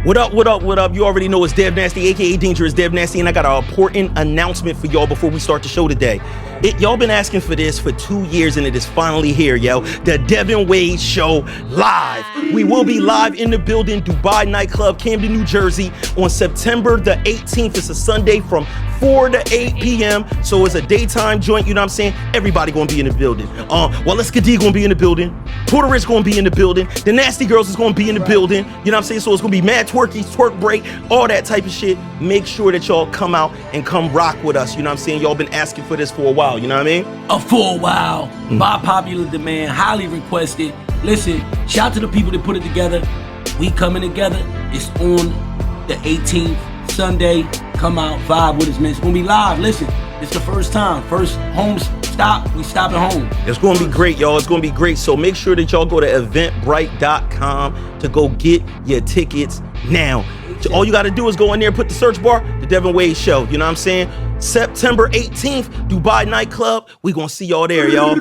What up, what up, what up? You already know it's Dev Nasty, aka Dangerous Dev Nasty, and I got an important announcement for y'all before we start the show today. Y'all been asking for this for 2 years, and it is finally here, yo. The Devinwade Show live. We will be live in the building, Dubai Nightclub, Camden, New Jersey, on September the 18th. It's a Sunday from 4 to 8 p.m. So it's a daytime joint, you know what I'm saying? Everybody gonna be in the building. Walesca D gonna be in the building. Porta Rich gonna be in the building. The NASTYGIRLZ is gonna be in the building. You know what I'm saying? So it's gonna be mad twerky, twerk break, all that type of shit. Make sure that y'all come out and come rock with us. You know what I'm saying? Y'all been asking for this for a while, you know what I mean? For a while, by popular demand, highly requested. Listen, shout out to the people that put it together. We coming together. It's on the 18th, Sunday. Come out, vibe with us, man. It's gonna be live. Listen, it's the first time. First home stop, we stop at home. It's gonna be great, y'all. It's gonna be great. So make sure that y'all go to eventbrite.com to go get your tickets now. So all you gotta do is go in there, put the search bar, the Devinwade Show. You know what I'm saying? September 18th, Dubai Nightclub. We gonna see y'all there, y'all.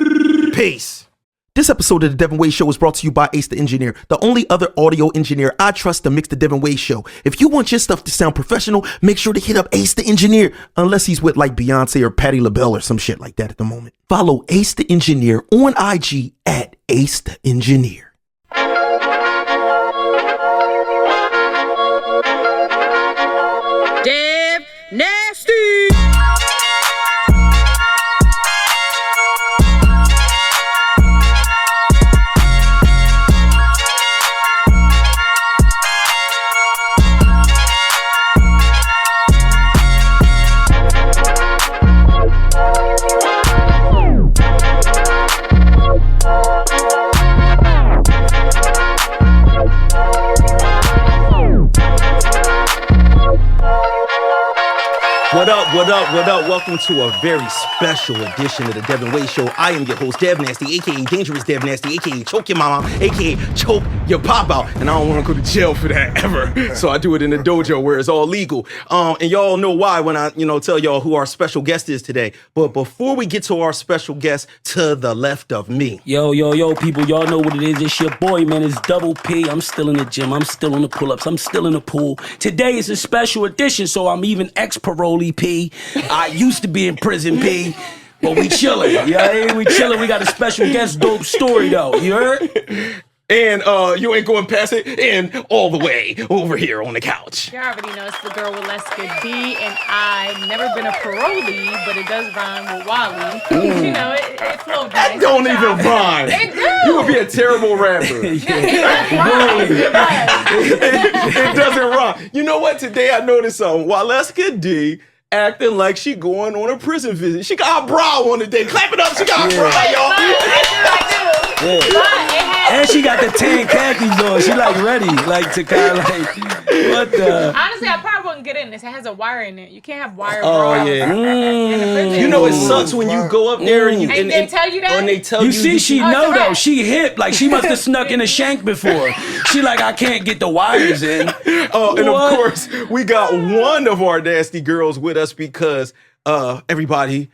Peace. This episode of the Devinwade Show is brought to you by Ace the Engineer, the only other audio engineer I trust to mix the Devinwade Show. If you want your stuff to sound professional, make sure to hit up Ace the Engineer, unless he's with like Beyonce or Patti LaBelle or some shit like that at the moment. Follow Ace the Engineer on IG at Ace the Engineer. Dev Nasty. What up, what up, what up? Welcome to a very special edition of the Devinwade Show. I am your host, Dev Nasty, aka Dangerous Dev Nasty, aka Choke Your Mama, aka Choke Your Pop Out. And I don't want to go to jail for that ever. So I do it in the dojo where it's all legal. And y'all know why when I, tell y'all who our special guest is today. But before we get to our special guest to the left of me. Yo, people, y'all know what it is. It's your boy, man. It's Double P. I'm still in the gym. I'm still on the pull-ups. I'm still in the pool. Today is a special edition, so I'm even ex-parolee P. I used to be in prison, P. But we chilling. Yeah, we chilling. We got a special guest, dope story, though. You heard? And you ain't going past it, and all the way over here on the couch. You already know it's the girl Walesca D, and I've never been a parolee, but it does rhyme with Wally. It flowed nice. That don't even rhyme. It do. You would be a terrible rapper. It doesn't rhyme. You know what? Today I noticed something. Walesca D acting like she going on a prison visit. She got a bra on today. Clap it up. She got a bra, y'all. I do. Yeah. And she got the tan khakis on. She like ready, like to kind of like what the. Honestly, I probably wouldn't get in this. It has a wire in it. You can't have wire. Oh yeah. You know it sucks when you go up there and they tell you that. When they tell you, see, she know though. She hip. Like she must have snuck in a shank before. She like I can't get the wires in. Oh, and of course we got one of our nasty girls with us because everybody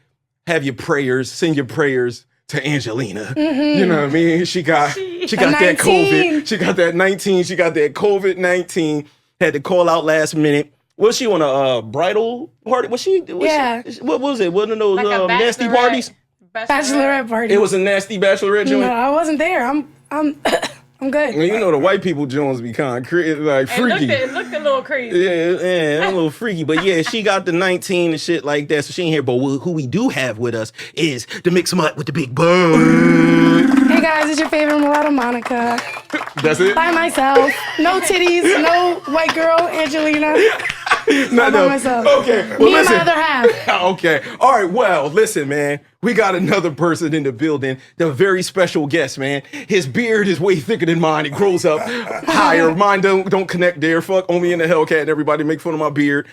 have your prayers. Send your prayers to Angelina. You know what I mean? She got that COVID. She got that 19. She got that COVID-19. Had to call out last minute. Was she on a bridal party? What was it? One of those like nasty parties? Bachelorette party. It was a nasty bachelorette joint? No, I wasn't there. I'm good. Well, you know the white people joints be kind of like freaky. It looked a little crazy. Yeah, a little freaky. But yeah, she got the 19 and shit like that, so she ain't here. But who we do have with us is the mixed mutt with the big bun. Hey guys, it's your favorite mulatto Monica. That's it? By myself. No titties, no white girl, Angelina. By myself. Okay. Well, Me listen. and my other half. Okay. All right. Well, listen, man. We got another person in the building, the very special guest, man. His beard is way thicker than mine. It grows up higher. Mine don't connect there. Fuck Only in the Hellcat and everybody make fun of my beard.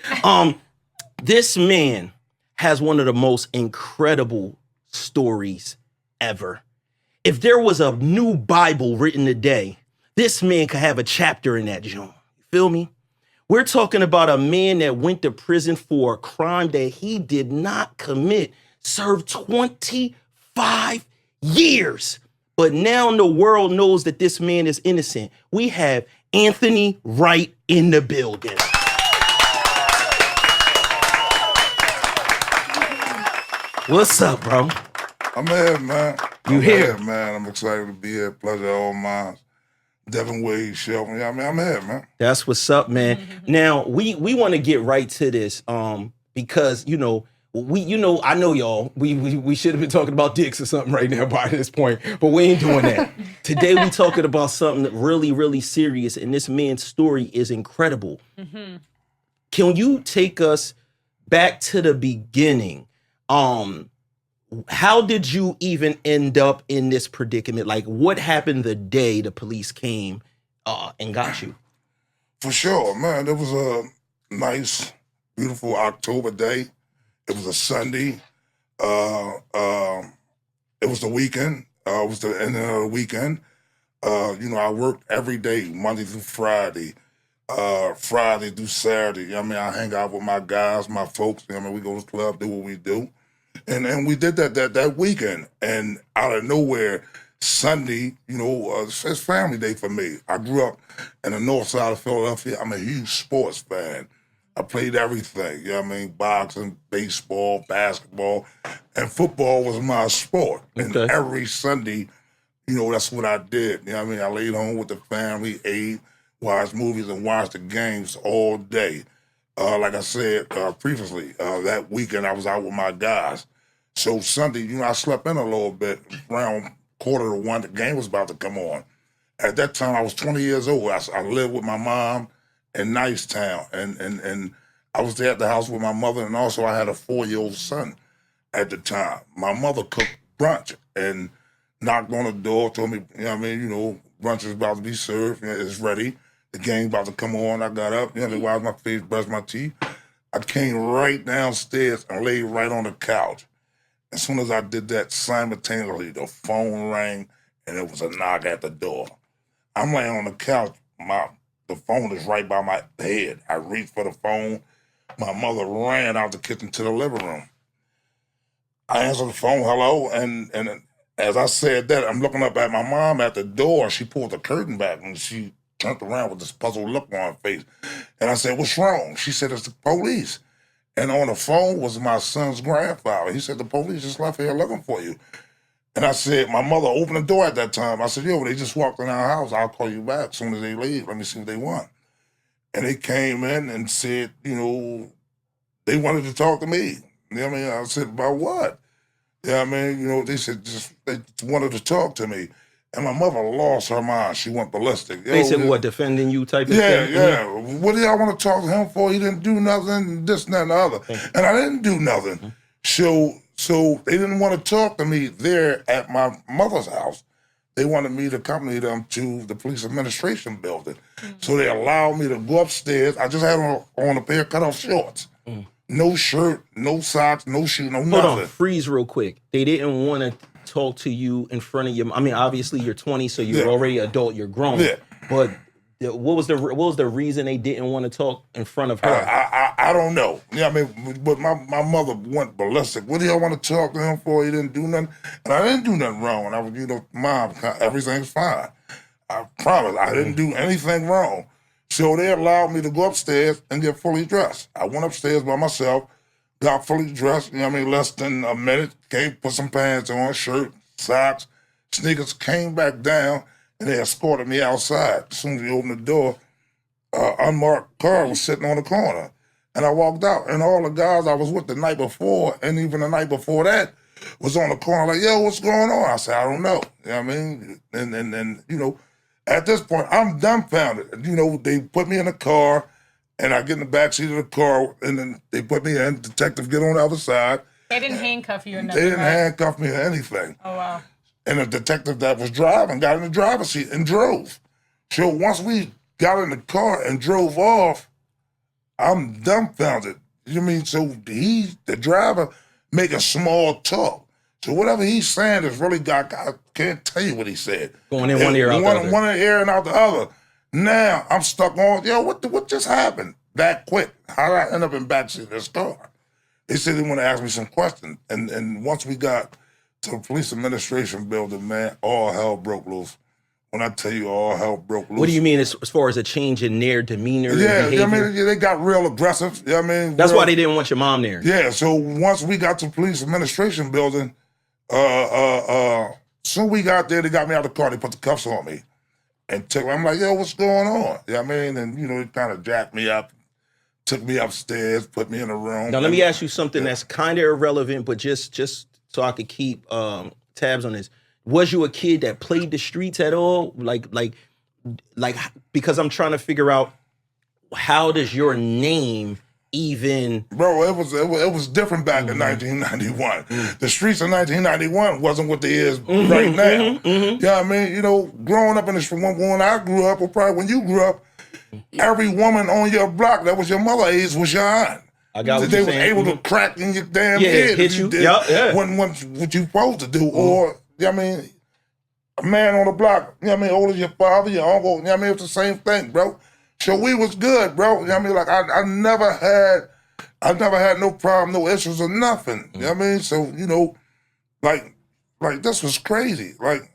This man has one of the most incredible stories ever. If there was a new Bible written today, this man could have a chapter in that joint. You feel me? We're talking about a man that went to prison for a crime that he did not commit, served 25 years. But now the world knows that this man is innocent. We have Anthony Wright in the building. What's up, bro? I'm here, man. You here? Man. I'm excited to be here. Pleasure all mine. Devinwade Show. Yeah, I mean, I'm here, man. That's what's up, man. Now we want to get right to this, because I know y'all. We should have been talking about dicks or something right now by this point, but we ain't doing that. Today we talking about something really, really serious, and this man's story is incredible. Can you take us back to the beginning? How did you even end up in this predicament? Like, what happened the day the police came and got you? For sure, man. It was a nice, beautiful October day. It was a Sunday. It was the weekend. It was the end of the weekend. I worked every day, Monday through Friday, Friday through Saturday. I mean, I hang out with my guys, my folks. I mean, we go to the club, do what we do. And we did that weekend. And out of nowhere, Sunday, it's family day for me. I grew up in the north side of Philadelphia. I'm a huge sports fan. I played everything, boxing, baseball, basketball, and football was my sport. And every Sunday, that's what I did. I laid home with the family, ate, watched movies, and watched the games all day. Like I said previously, that weekend I was out with my guys. So Sunday, I slept in a little bit. Around 1:45, the game was about to come on. At that time, I was 20 years old. I lived with my mom in Nicetown, and I was there at the house with my mother, and also I had a 4-year-old son at the time. My mother cooked brunch and knocked on the door, told me, brunch is about to be served, it's ready. The game about to come on. I got up, washed my face, brushed my teeth. I came right downstairs and laid right on the couch. As soon as I did that, simultaneously, the phone rang, and it was a knock at the door. I'm laying on the couch. The phone is right by my head. I reached for the phone. My mother ran out the kitchen to the living room. I answered the phone, hello, and as I said that, I'm looking up at my mom at the door. She pulled the curtain back, and she turned around with this puzzled look on her face. And I said, what's wrong? She said, it's the police. And on the phone was my son's grandfather. He said, the police just left here looking for you. And I said, my mother opened the door at that time. I said, they just walked in our house. I'll call you back as soon as they leave. Let me see what they want. And they came in and said, they wanted to talk to me. I said, about what? They said they wanted to talk to me. And my mother lost her mind. She went ballistic. They said, what, defending you type of thing? Yeah. What do y'all want to talk to him for? He didn't do nothing, this, and that, and the other. And I didn't do nothing. So they didn't want to talk to me there at my mother's house. They wanted me to accompany them to the police administration building. So they allowed me to go upstairs. I just had on a pair of cutoff shorts. No shirt, no socks, no shoe, no nothing. Hold on, freeze real quick. They didn't want to talk to you in front of your, obviously you're 20, so you're already adult, you're grown. Yeah. But what was the reason they didn't want to talk in front of her? I don't know. But my mother went ballistic. What do y'all want to talk to him for? He didn't do nothing. And I didn't do nothing wrong. And I was, Mom, everything's fine. I promise, I didn't do anything wrong. So they allowed me to go upstairs and get fully dressed. I went upstairs by myself, got fully dressed, less than a minute, put some pants on, shirt, socks, sneakers, came back down, and they escorted me outside. As soon as they opened the door, unmarked car was sitting on the corner. And I walked out, and all the guys I was with the night before, and even the night before that, was on the corner like, yo, what's going on? I said, I don't know. And at this point, I'm dumbfounded. They put me in a car, and I get in the backseat of the car, and then they put me in. Detective get on the other side. They didn't handcuff you or nothing, They didn't handcuff me or anything. Oh, wow. And the detective that was driving got in the driver's seat and drove. So once we got in the car and drove off, I'm dumbfounded. So the driver, make a small talk. So whatever he's saying is really, I can't tell you what he said. Going in one ear, out the other. One ear and out the other. Now I'm stuck on, what just happened that quick? How did I end up in backseat of this car? They said they want to ask me some questions. And once we got to the police administration building, man, all hell broke loose. when I tell you all hell broke loose. What do you mean as far as a change in their demeanor Yeah, and behavior? I mean, they got real aggressive. I mean, That's why they didn't want your mom there. Yeah, so once we got to the police administration building, soon we got there, they got me out of the car, they put the cuffs on me. And I'm like, yo, what's going on? You know what I mean? And, you know, it kind of jacked me up, took me upstairs, put me in a room. Now, let me ask you something that's kind of irrelevant, but just so I could keep tabs on this. Was you a kid that played the streets at all? Like, because I'm trying to figure out, how does your name even... Bro, it was different back in 1991. The streets of 1991 wasn't what they is right now. You know what I mean? You know, growing up in the street, when I grew up, or probably when you grew up, every woman on your block that was your mother age was your aunt. I got what they you're was saying. able to crack in your damn head hit you. did what you supposed to do. Or, you know what I mean, a man on the block, you know what I mean, older your father, your uncle, you know what I mean, it's the same thing, bro. So we was good, bro. You know what I mean? Like, I never had no problem, no issues or nothing. You know what I mean? So, you know, like this was crazy. Like,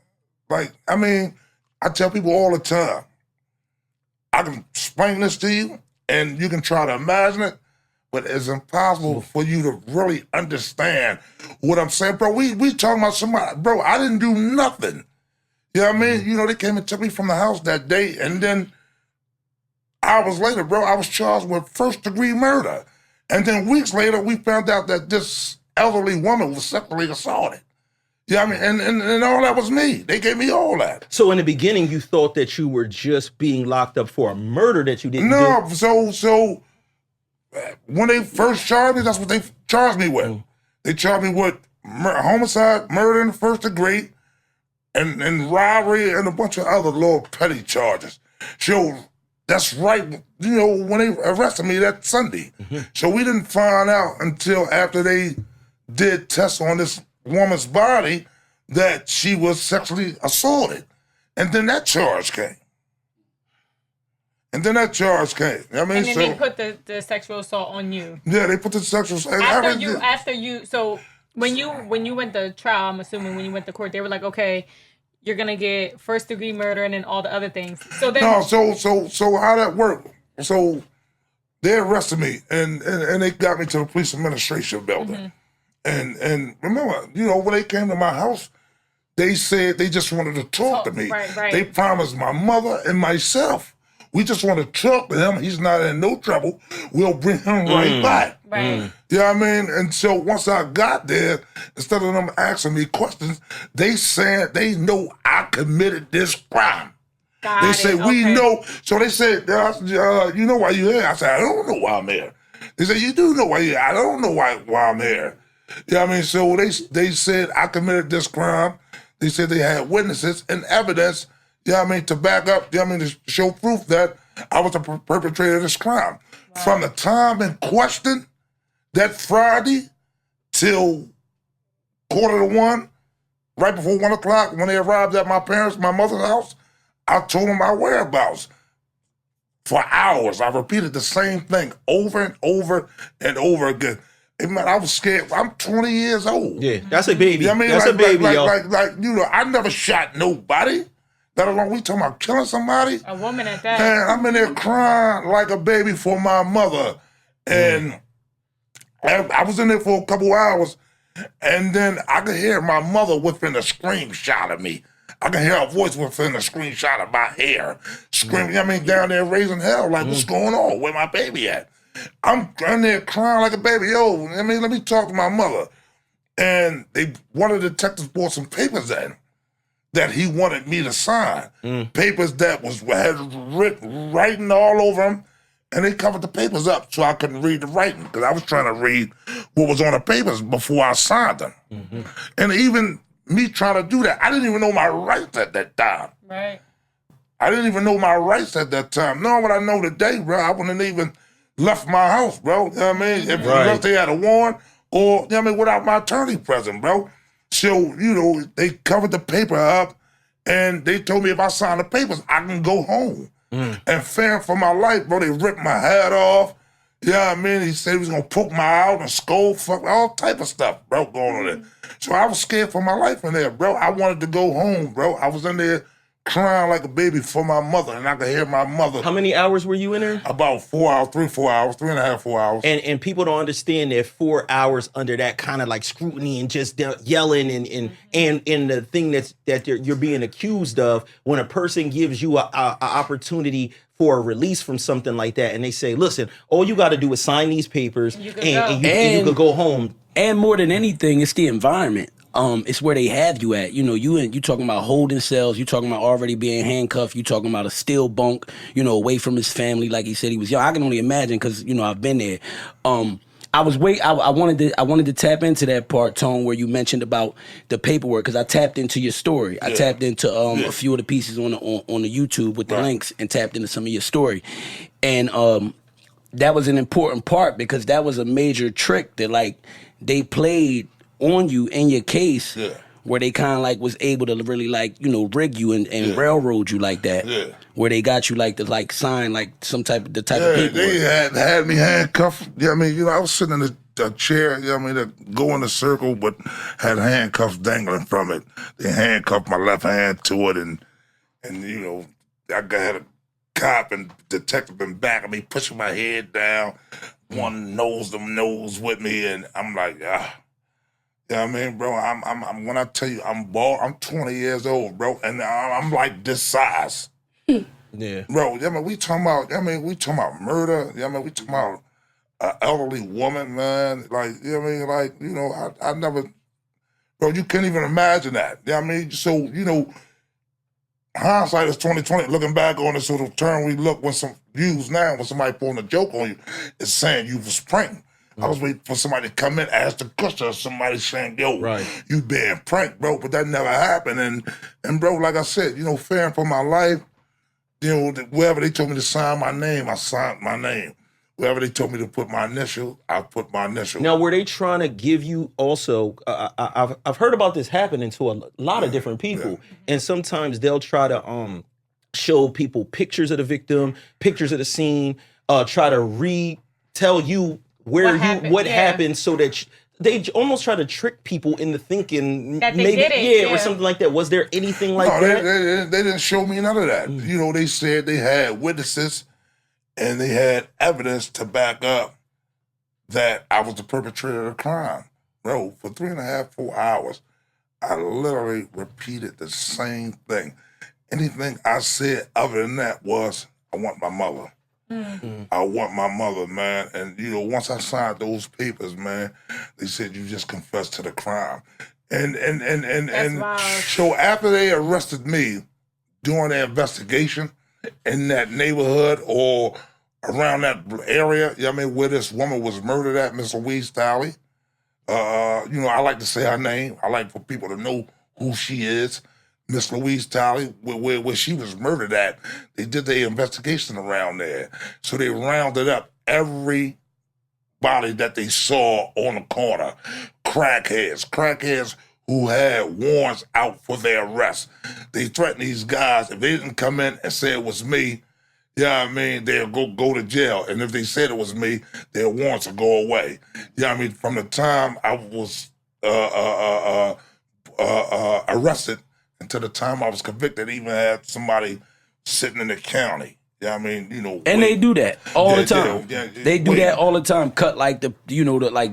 I mean, I tell people all the time, I can explain this to you and you can try to imagine it, but it's impossible for you to really understand what I'm saying. Bro, we talking about somebody, bro, I didn't do nothing. You know what I mean? You know, they came and took me from the house that day, and then hours later, bro, I was charged with first-degree murder. And then weeks later, we found out that this elderly woman was sexually assaulted. Yeah, I mean, and all that was me. They gave me all that. So in the beginning, you thought that you were just being locked up for a murder that you didn't do? No, so when they first charged me, that's what they charged me with. They charged me with homicide, murder in the first degree, and robbery, and a bunch of other little petty charges. So that's right, you know, when they arrested me that Sunday. So we didn't find out until after they did tests on this woman's body that she was sexually assaulted. And then that charge came. I mean, And then they put the sexual assault on you. Yeah, they put the sexual assault. After you, so when you went to trial, I'm assuming when you went to court, they were like, okay, you're gonna get first degree murder and then all the other things. So then, no, so how that worked? So they arrested me and they got me to the police administration building. And remember, you know, when they came to my house, they said they just wanted to talk to me. Right. They promised my mother and myself, we just want to talk to him. He's not in no trouble. We'll bring him right back. Right. You know what I mean? And so once I got there, instead of them asking me questions, they said they know I committed this crime. They said, we know. So they said, you know why you're here? I said, I don't know why I'm here. They said, you do know why you're here. I don't know why I'm here. You know what I mean? So they said I committed this crime. They said they had witnesses and evidence, you know what I mean, to back up, you know what I mean, to show proof that I was the perpetrator of this crime. Wow. From the time in question, that Friday, till 1:45, right before 1 o'clock, when they arrived at my mother's house, I told them my whereabouts. For hours, I repeated the same thing over and over and over again. And man, I was scared. I'm 20 years old. Yeah, that's a baby. You know what I mean? That's like, a baby, like, yo. Like, you know, I never shot nobody. Let alone we talking about killing somebody. A woman at that. Man, I'm in there crying like a baby for my mother. And I was in there for a couple hours, and then I could hear my mother within a scream shot of me. I could hear her voice within a screenshot of my hair. Screaming, I mean, down there raising hell, like, what's going on? Where my baby at? I'm in there crying like a baby. Yo, I mean, let me talk to my mother. And one of the detectives brought some papers in that he wanted me to sign. Papers that had writing all over them. And they covered the papers up so I couldn't read the writing, because I was trying to read what was on the papers before I signed them. And even me trying to do that, I didn't even know my rights at that time. Right. I didn't even know my rights at that time. Knowing what I know today, bro, I wouldn't even left my house, bro. You know what I mean? If unless they had a warrant, or, you know what I mean, without my attorney present, bro. So, you know, they covered the paper up, and they told me if I signed the papers, I can go home. And fearing for my life, bro, they ripped my head off. You know what I mean? He said he was going to poke my eye out and scold, fuck, all type of stuff, bro, going on there. So I was scared for my life in there, bro. I wanted to go home, bro. I was in there crying like a baby for my mother, and I could hear my mother. How many hours were you in there? About 4 hours, 3 and a half, 4 hours. And people don't understand that 4 hours under that kind of like scrutiny and just yelling and the thing that you're being accused of, when a person gives you a opportunity for a release from something like that, and they say, listen, all you got to do is sign these papers and you could go home. And more than anything, it's the environment. It's where they have you at. You know, you talking about holding cells. You talking about already being handcuffed. You talking about a steel bunk. You know, away from his family, like he said he was young. I can only imagine because I've been there. I wanted to tap into that part, Tone, where you mentioned about the paperwork, because I tapped into your story. I tapped into a few of the pieces on the YouTube with the links, and tapped into some of your story, and that was an important part because that was a major trick that like they played on you in your case, where they kind of like was able to really like rig you and railroad you like that, where they got you like to like sign like some type of paperwork. They had me handcuffed. I was sitting in a chair. To go in a circle, but had handcuffs dangling from it. They handcuffed my left hand to it, and I had a cop and detective in back of me pushing my head down, one nose to nose with me, and I'm like, bro, I'm when I tell you I'm bald, I'm 20 years old, bro, and I'm like this size. Yeah. Bro, we talking about murder. We talking about an elderly woman, man. Like, I never, bro, you can't even imagine that. So, hindsight is 2020. Looking back on the sort of term we look when somebody pulling a joke on you, is saying you was pranked. I was waiting for somebody to come in, ask the question, or somebody saying, yo, you being pranked, bro, but that never happened. And bro, like I said, fearing for my life, wherever they told me to sign my name, I signed my name. Wherever they told me to put my initial, I put my initial. Now, were they trying to give you also, I've heard about this happening to a lot of different people, and sometimes they'll try to show people pictures of the victim, pictures of the scene, try to retell you what happened, so that they almost try to trick people into thinking that they did it, or something like that. Was there anything like that? They didn't show me none of that. They said they had witnesses and they had evidence to back up that I was the perpetrator of the crime. Bro, for 3.5, 4 hours, I literally repeated the same thing. Anything I said other than that was, I want my mother. I want my mother, man. And once I signed those papers, man, they said you just confessed to the crime. And so after they arrested me during the investigation in that neighborhood or around that area, where this woman was murdered at, Miss Louise Talley. I like to say her name. I like for people to know who she is. Miss Louise Talley, where she was murdered at, they did their investigation around there. So they rounded up every body that they saw on the corner. Crackheads who had warrants out for their arrest. They threatened these guys, if they didn't come in and say it was me, they'll go to jail. And if they said it was me, their warrants will go away. From the time I was arrested until the time I was convicted, even had somebody sitting in the county. And they do that all the time. They do that all the time. Cut like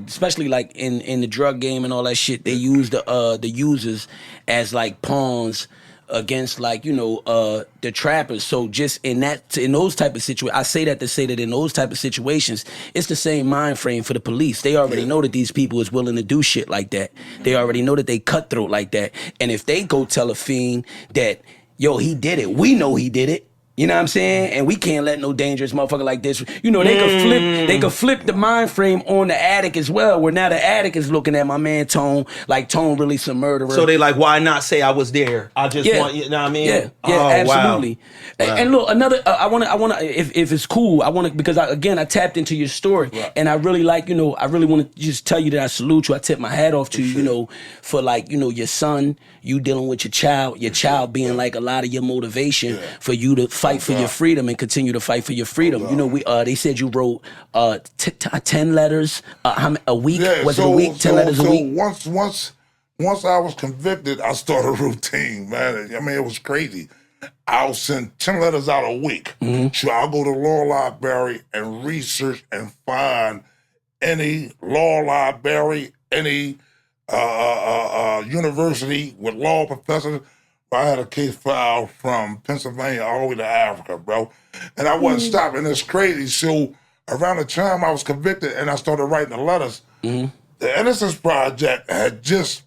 especially like in the drug game and all that shit. They use the users as like pawns against the trappers. So just in those type of situations, I say that to say that in those type of situations, it's the same mind frame for the police. They already know that these people is willing to do shit like that. They already know that they cutthroat like that. And if they go tell a fiend that, yo, he did it, we know he did it. You know what I'm saying? And we can't let no dangerous motherfucker like this. They could flip the mind frame on the addict as well, where now the addict is looking at my man Tone, like Tone really some murderer. So they like, why not say I was there? I just want, you know what I mean? Yeah, absolutely. Wow. And look, another, I wanna, if it's cool, because I tapped into your story, and I really I really want to just tell you that I salute you. I tip my hat off to you, for your son, you dealing with your child being like a lot of your motivation for you to fight for your freedom and continue to fight for your freedom. They said you wrote 10 letters a week. Was it a week? 10 letters a week? Once I was convicted, I started a routine, man. It was crazy. I'll send 10 letters out a week. So I'll go to law library and research and find any law library, any university with law professors. I had a case file from Pennsylvania all the way to Africa, bro. And I wasn't stopping. It's crazy. So around the time I was convicted and I started writing the letters, the Innocence Project had just,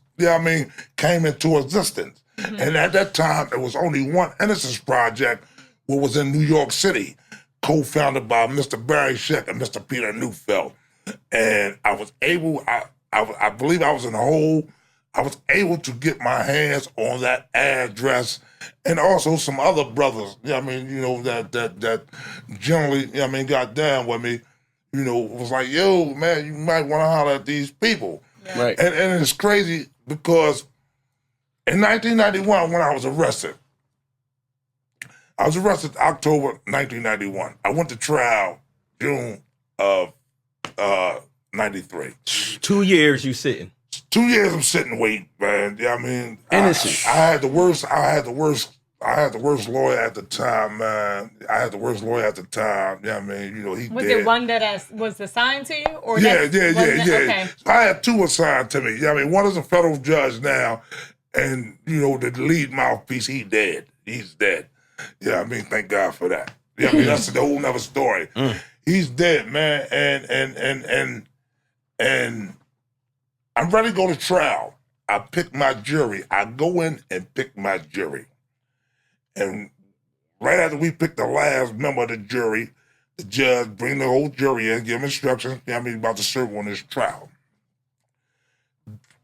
came into existence. And at that time, there was only one Innocence Project, what was in New York City, co-founded by Mr. Barry Sheck and Mr. Peter Neufeld. And I was able, I believe I was in the hole. I was able to get my hands on that address and also some other brothers, that generally, got down with me, was like, yo, man, you might want to holler at these people. Yeah. Right. And it's crazy because in 1991, when I was arrested October 1991. I went to trial June of 93. 2 years you sitting. 2 years I'm sitting waiting, man. Innocent. I had the worst lawyer at the time, man. He Was dead. it one that was assigned to you? Or Yeah. Okay. So I had two assigned to me. One is a federal judge now, and the lead mouthpiece, he's dead. Thank God for that. That's a whole nother story. He's dead, man, and I'm ready to go to trial. I pick my jury. I go in and pick my jury. And right after we pick the last member of the jury, the judge bring the whole jury in, give them instructions, about to serve on this trial.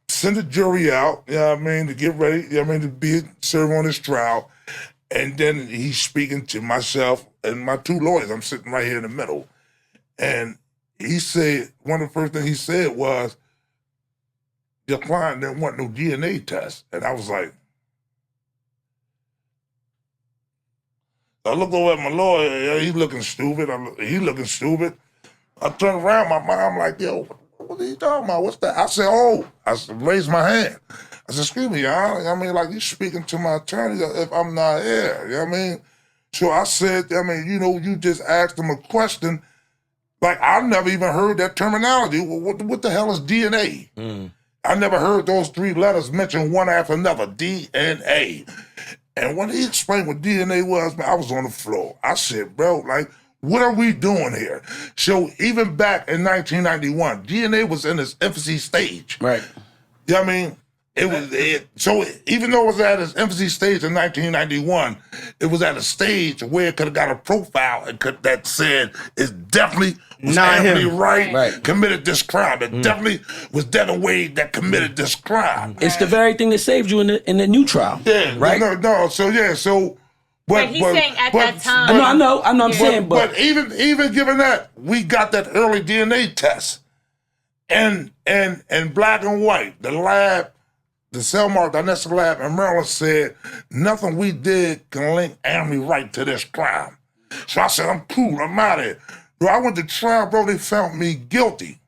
Send the jury out, to get ready, to be serve on this trial. And then he's speaking to myself and my two lawyers. I'm sitting right here in the middle. And he said, one of the first things he said was, your client didn't want no DNA test. And I was like, I looked over at my lawyer, he's looking stupid. I turned around, my mom like, yo, what are you talking about? What's that? I said, raised my hand. I said, excuse me, y'all. You speaking to my attorney if I'm not here, So I said, you just asked him a question. Like, I've never even heard that terminology. What the hell is DNA? I never heard those three letters mentioned one after another, DNA. And when he explained what DNA was, man, I was on the floor. I said, bro, what are we doing here? So even back in 1991, DNA was in its infancy stage. Right. So even though it was at its infancy stage in 1991, it was at a stage where it could have got a profile that said it definitely was Anthony Wright committed this crime. It definitely was Devinwade that committed this crime. It's the very thing that saved you in the new trial. Yeah, right. No. So. But he's saying at that time. I know. I'm saying, but even given that, we got that early DNA test, and black and white, the lab. The Cellmark Diagnostic Lab in Maryland said, nothing we did can link Anthony Wright to this crime. So I said, I'm cool, I'm out of here. Bro, I went to trial, bro, they found me guilty.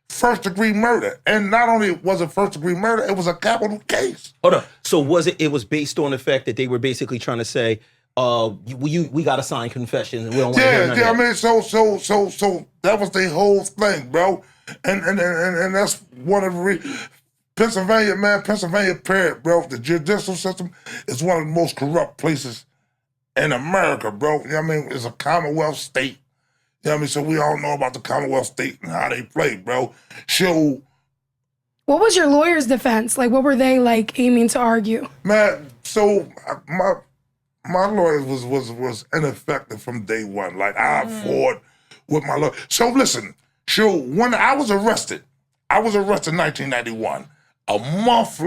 First-degree murder. And not only was it first-degree murder, it was a capital case. Hold on. So it was based on the fact that they were basically trying to say, we got to sign confessions and we don't want to hear none of that. So that was the whole thing, bro. And that's one of the Pennsylvania, period, bro. The judicial system is one of the most corrupt places in America, bro. It's a Commonwealth state. So we all know about the Commonwealth state and how they play, bro. So, what was your lawyer's defense? What were they aiming to argue? Man, so my lawyer was ineffective from day one. I fought with my lawyer. So listen, when I was arrested in 1991. A month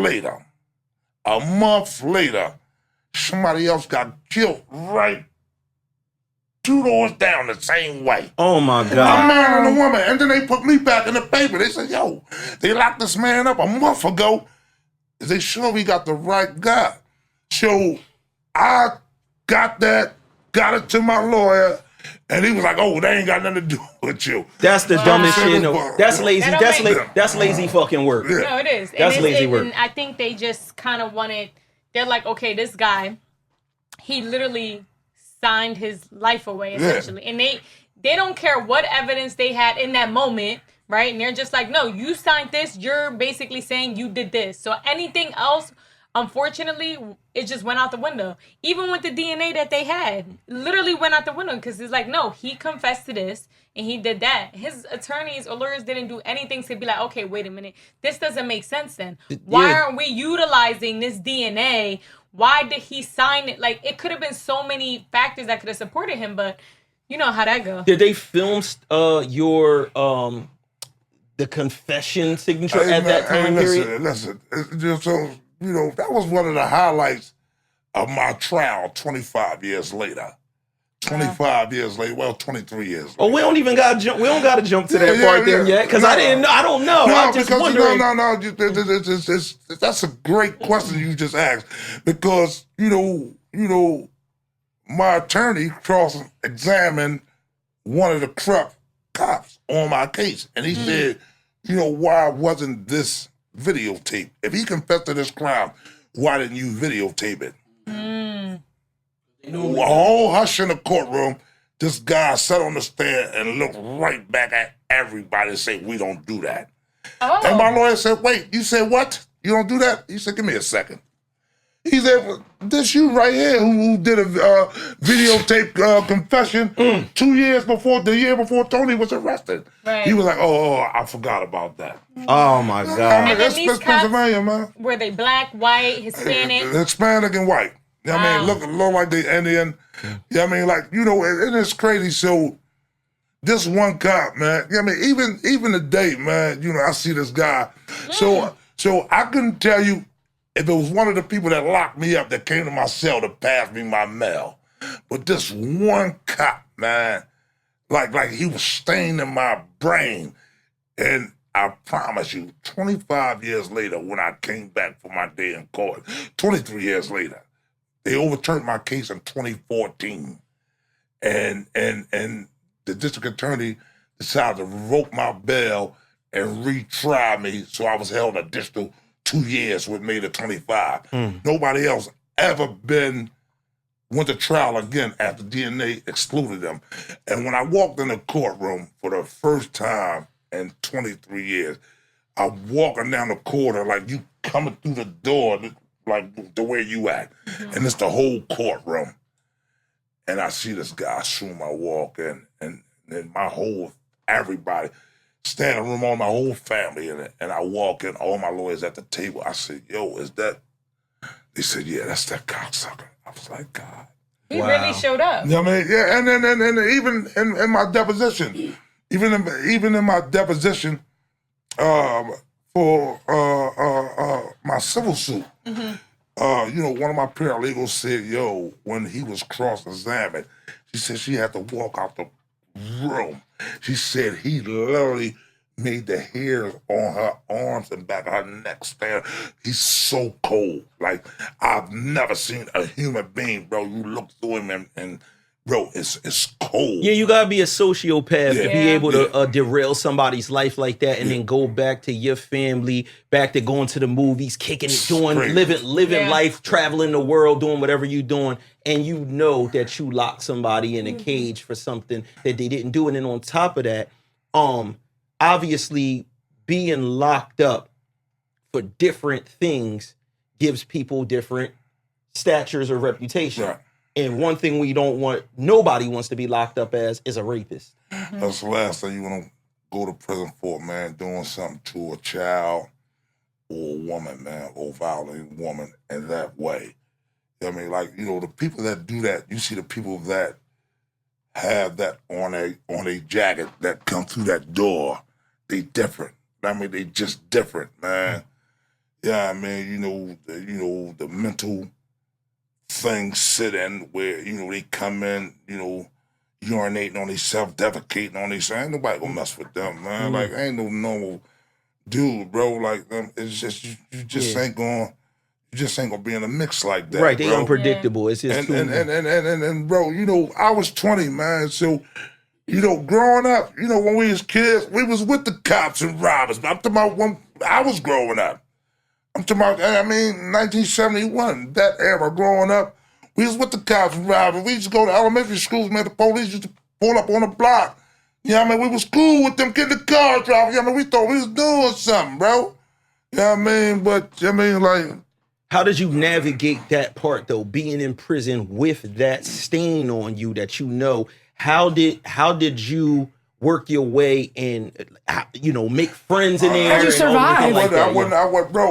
later, somebody else got killed right 2 doors down the same way. Oh my God. A man and a woman. And then they put me back in the paper. They said, yo, they locked this man up a month ago. Is they sure we got the right guy? So I got it to my lawyer. And he was like, "Oh, they ain't got nothing to do with you." That's the dumbest shit. No, that's lazy. That's lazy fucking work. Yeah. No, it is. That's lazy work. And I think they just kind of wanted. They're like, okay, this guy, he literally signed his life away, essentially. And they don't care what evidence they had in that moment, right? And they're just like, no, you signed this. You're basically saying you did this. So anything else, unfortunately, it just went out the window. Even with the DNA that they had, literally went out the window because it's like, no, he confessed to this and he did that. His attorneys or lawyers didn't do anything to be like, okay, wait a minute. This doesn't make sense then. Why aren't we utilizing this DNA? Why did he sign it? Like, it could have been so many factors that could have supported him, but you know how that goes. Did they film your the confession signature at that time period? Listen. So, that was one of the highlights of my trial 25 years later. 25 years later, well, 23 years later. Oh, we don't got to jump to that part there yet, because I don't know. No, I'm just wondering. That's a great question you just asked, because, my attorney cross-examined one of the corrupt cops on my case, and he said, why wasn't this videotaped? If he confessed to this crime, why didn't you videotape it? A whole hush in the courtroom. This guy sat on the stand and looked right back at everybody and said, we don't do that. And my lawyer said, wait, you said what? You don't do that? He said, give me a second. He said, this you right here who did a videotape confession 2 years before, the year before Tony was arrested. Right. He was like, oh, I forgot about that. Oh, my God. And That's then these Pennsylvania, man. Were they black, white, Hispanic? Hispanic and white. I mean, look like they Indian. I mean, and it's crazy. So this one cop, man, I mean, even today, man, I see this guy. So I couldn't tell you if it was one of the people that locked me up that came to my cell to pass me my mail. But this one cop, man, like he was staying in my brain. And I promise you, 25 years later, when I came back for my day in court, 23 years later, they overturned my case in 2014. And the district attorney decided to revoke my bail and retry me, so I was held an additional 2 years, which made it 25. Nobody else ever went to trial again after DNA excluded them. And when I walked in the courtroom for the first time in 23 years, I'm walking down the corridor like you coming through the door, like the way you act. And it's the whole courtroom. And I see this guy soon I walk in, and everybody, standing room, all my whole family in it. And I walk in, all my lawyers at the table. I said, yo, is that? They said, yeah, that's that cocksucker. I was like, God. He really showed up. You know what I mean? Yeah, and even in my deposition, even in my deposition, for my civil suit, one of my paralegals said, yo, when he was cross-examined, she said she had to walk out the room. She said he literally made the hairs on her arms and back of her neck stand. He's so cold. Like, I've never seen a human being, bro. You look through him and bro, it's cold. Yeah, you gotta be a sociopath to be able to derail somebody's life like that, and then go back to your family, back to going to the movies, kicking it, living life, traveling the world, doing whatever you're doing, and you know that you locked somebody in a cage for something that they didn't do. And then on top of that, obviously being locked up for different things gives people different statures or reputation. Right. And one thing nobody wants to be locked up as is a rapist. That's the last thing you want to go to prison for, man, doing something to a child or a woman, man, or violating a woman in that way. You know what I mean? Like, the people that do that, you see the people that have that on a jacket that come through that door, they different. I mean, they just different, man. Yeah, I mean, the mental things sit in where, they come in, urinating on themselves, defecating on themselves. Ain't nobody gonna mess with them, man. Like, ain't no normal dude, bro. Like, it's just, you just ain't gonna be in a mix like that. Right, they bro. unpredictable. It's just and bro, I was 20, man, so, growing up, when we was kids, we was with the cops and robbers. But I'm talking about when I was growing up. I'm talking about, 1971, that era growing up, We was with the cops robbing. We used to go to elementary schools, man. The police used to pull up on the block. You know what I mean? We was cool with them getting the car driving. You know what I mean? We thought we was doing something, bro. You know what I mean? But, I mean, like... How did you navigate that part, though, being in prison with that stain on you that you know? How did you work your way and, you know, make friends in there? How'd you survive? I went, bro,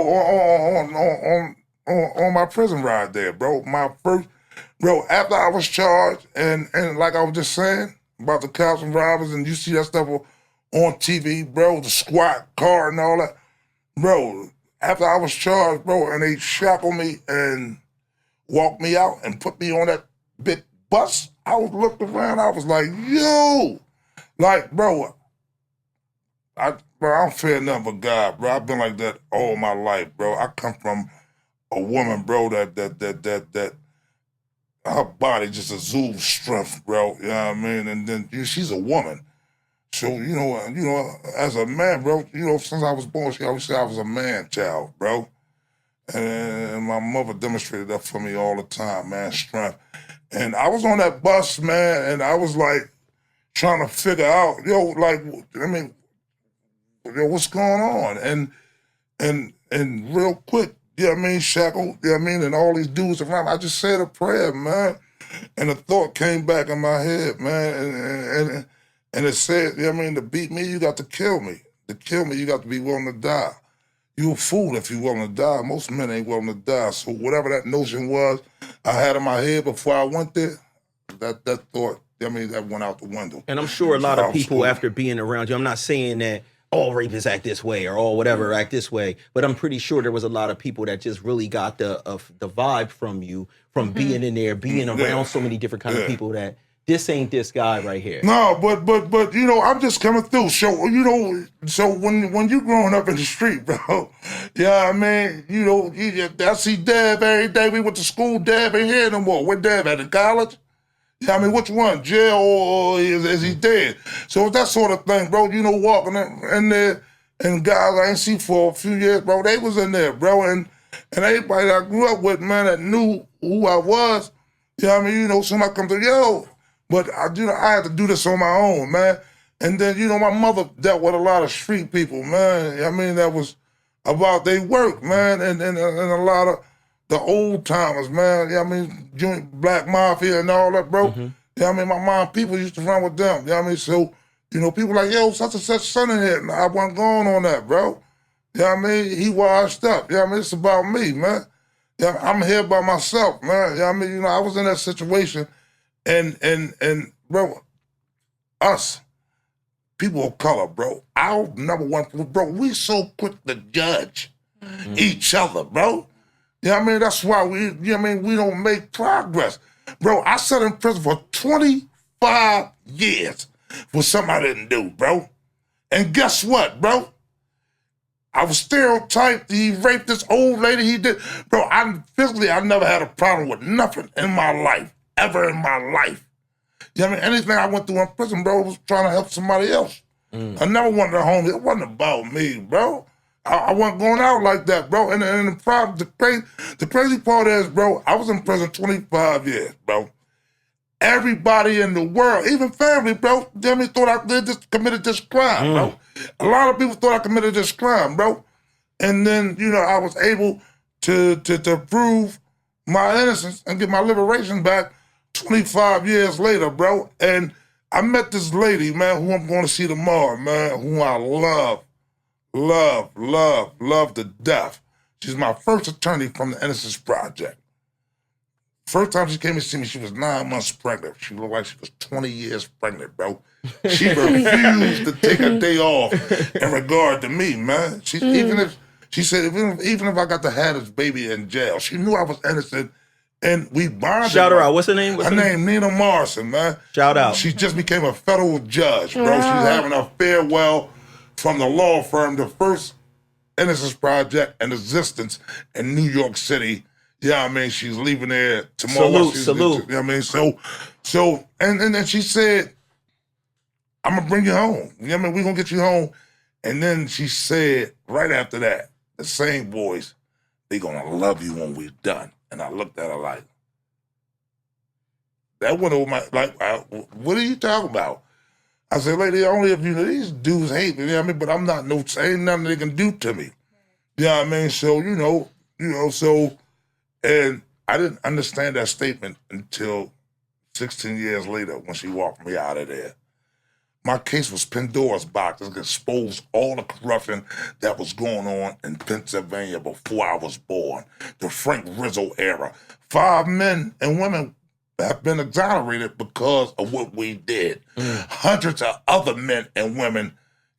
on my prison ride there, bro. My first, bro, after I was charged, and like I was just saying about the cops and robbers, and you see that stuff on TV, bro, the squad car and all that, bro. After I was charged, bro, and they shackled me and walked me out and put me on that big bus, I was looking around, I was like, yo, like, bro, I don't fear nothing but God, bro. I've been like that all my life, bro. I come from a woman, bro, that her body just exudes strength, bro. You know what I mean? And then she's a woman. So, you know, as a man, bro, you know, since I was born, she always said I was a man child, bro. And my mother demonstrated that for me all the time, man, strength. And I was on that bus, man, and I was like trying to figure out, yo, like, I mean, yo, what's going on? And real quick, you know what I mean, shackled, you know what I mean, and all these dudes around, I just said a prayer, man. And a thought came back in my head, man, and it said, you know what I mean, to beat me, you got to kill me. To kill me, you got to be willing to die. You a fool if you're willing to die. Most men ain't willing to die. So whatever that notion was I had in my head before I went there, that thought, I mean, that went out the window. And I'm sure a lot of people, after being around you, I'm not saying that all rapists act this way or all whatever act this way, but I'm pretty sure there was a lot of people that just really got the vibe from you, from being in there, being around so many different kind of people that this ain't this guy right here. No, but you know, I'm just coming through. So, you know, so when you growing up in the street, bro, yeah, I mean, you know, I see Dev every day. We went to school. Dev ain't here no more. Where Dev at? In college? Yeah, I mean, which one? Jail or is he dead? So it's that sort of thing, bro. You know, walking in there, and guys I ain't seen for a few years, bro, they was in there, bro, and everybody I grew up with, man, that knew who I was. Yeah, I mean, you know, somebody come to, yo. But I had to do this on my own, man. And then, you know, my mother dealt with a lot of street people, man. I mean, that was about their work, man, and a lot of the old timers, man. Yeah, I mean, Black Mafia and all that, bro. Yeah, I mean, my mom, people used to run with them. Yeah, I mean, so, you know, people like, yo, such and such son in here. I wasn't going on that, bro. Yeah, I mean, he washed up. Yeah, I mean, it's about me, man. Yeah, I'm here by myself, man. Yeah, I mean, you know, I was in that situation. And bro, us, people of color, bro, our number one, bro, we so quick to judge each other, bro. You know what I mean? That's why we don't make progress. Bro, I sat in prison for 25 years for something I didn't do, bro. And guess what, bro? I was stereotyped. He raped this old lady. He did. Bro, I never had a problem with nothing in my life. Ever in my life. You know what I mean? Anything I went through in prison, bro, was trying to help somebody else. I never wanted a home. It wasn't about me, bro. I wasn't going out like that, bro. And the crazy part is, bro, I was in prison 25 years, bro. Everybody in the world, even family, bro, they thought I committed this crime, bro. A lot of people thought I committed this crime, bro. And then, you know, I was able to prove my innocence and get my liberation back 25 years later, bro. And I met this lady, man, who I'm going to see tomorrow, man, who I love to death. She's my first attorney from the Innocence Project. First time she came to see me, she was 9 months pregnant. She looked like she was 20 years pregnant, bro. She refused to take a day off in regard to me, man. She said, even if I got to have this baby in jail, she knew I was innocent. And we bonded. Shout her out. What's her name? Her name Nina Morrison, man. Shout out. She just became a federal judge, bro. She's having a farewell from the law firm, the first Innocence Project in existence in New York City. Yeah, I mean, she's leaving there tomorrow. Salute. I mean, so, and then she said, I'm gonna bring you home. You know what I mean? We're gonna get you home. And then she said, right after that, the same boys, they gonna love you when we're done. And I looked at her like, That went over my, like, what are you talking about? I said, lady, only if you know, these dudes hate me, you know what I mean? But I'm not ain't nothing they can do to me. You know what I mean? So, so, and I didn't understand that statement until 16 years later when she walked me out of there. My case was Pandora's box. It exposed all the corruption that was going on in Pennsylvania before I was born. The Frank Rizzo era. 5 men and women have been exonerated because of what we did. Hundreds of other men and women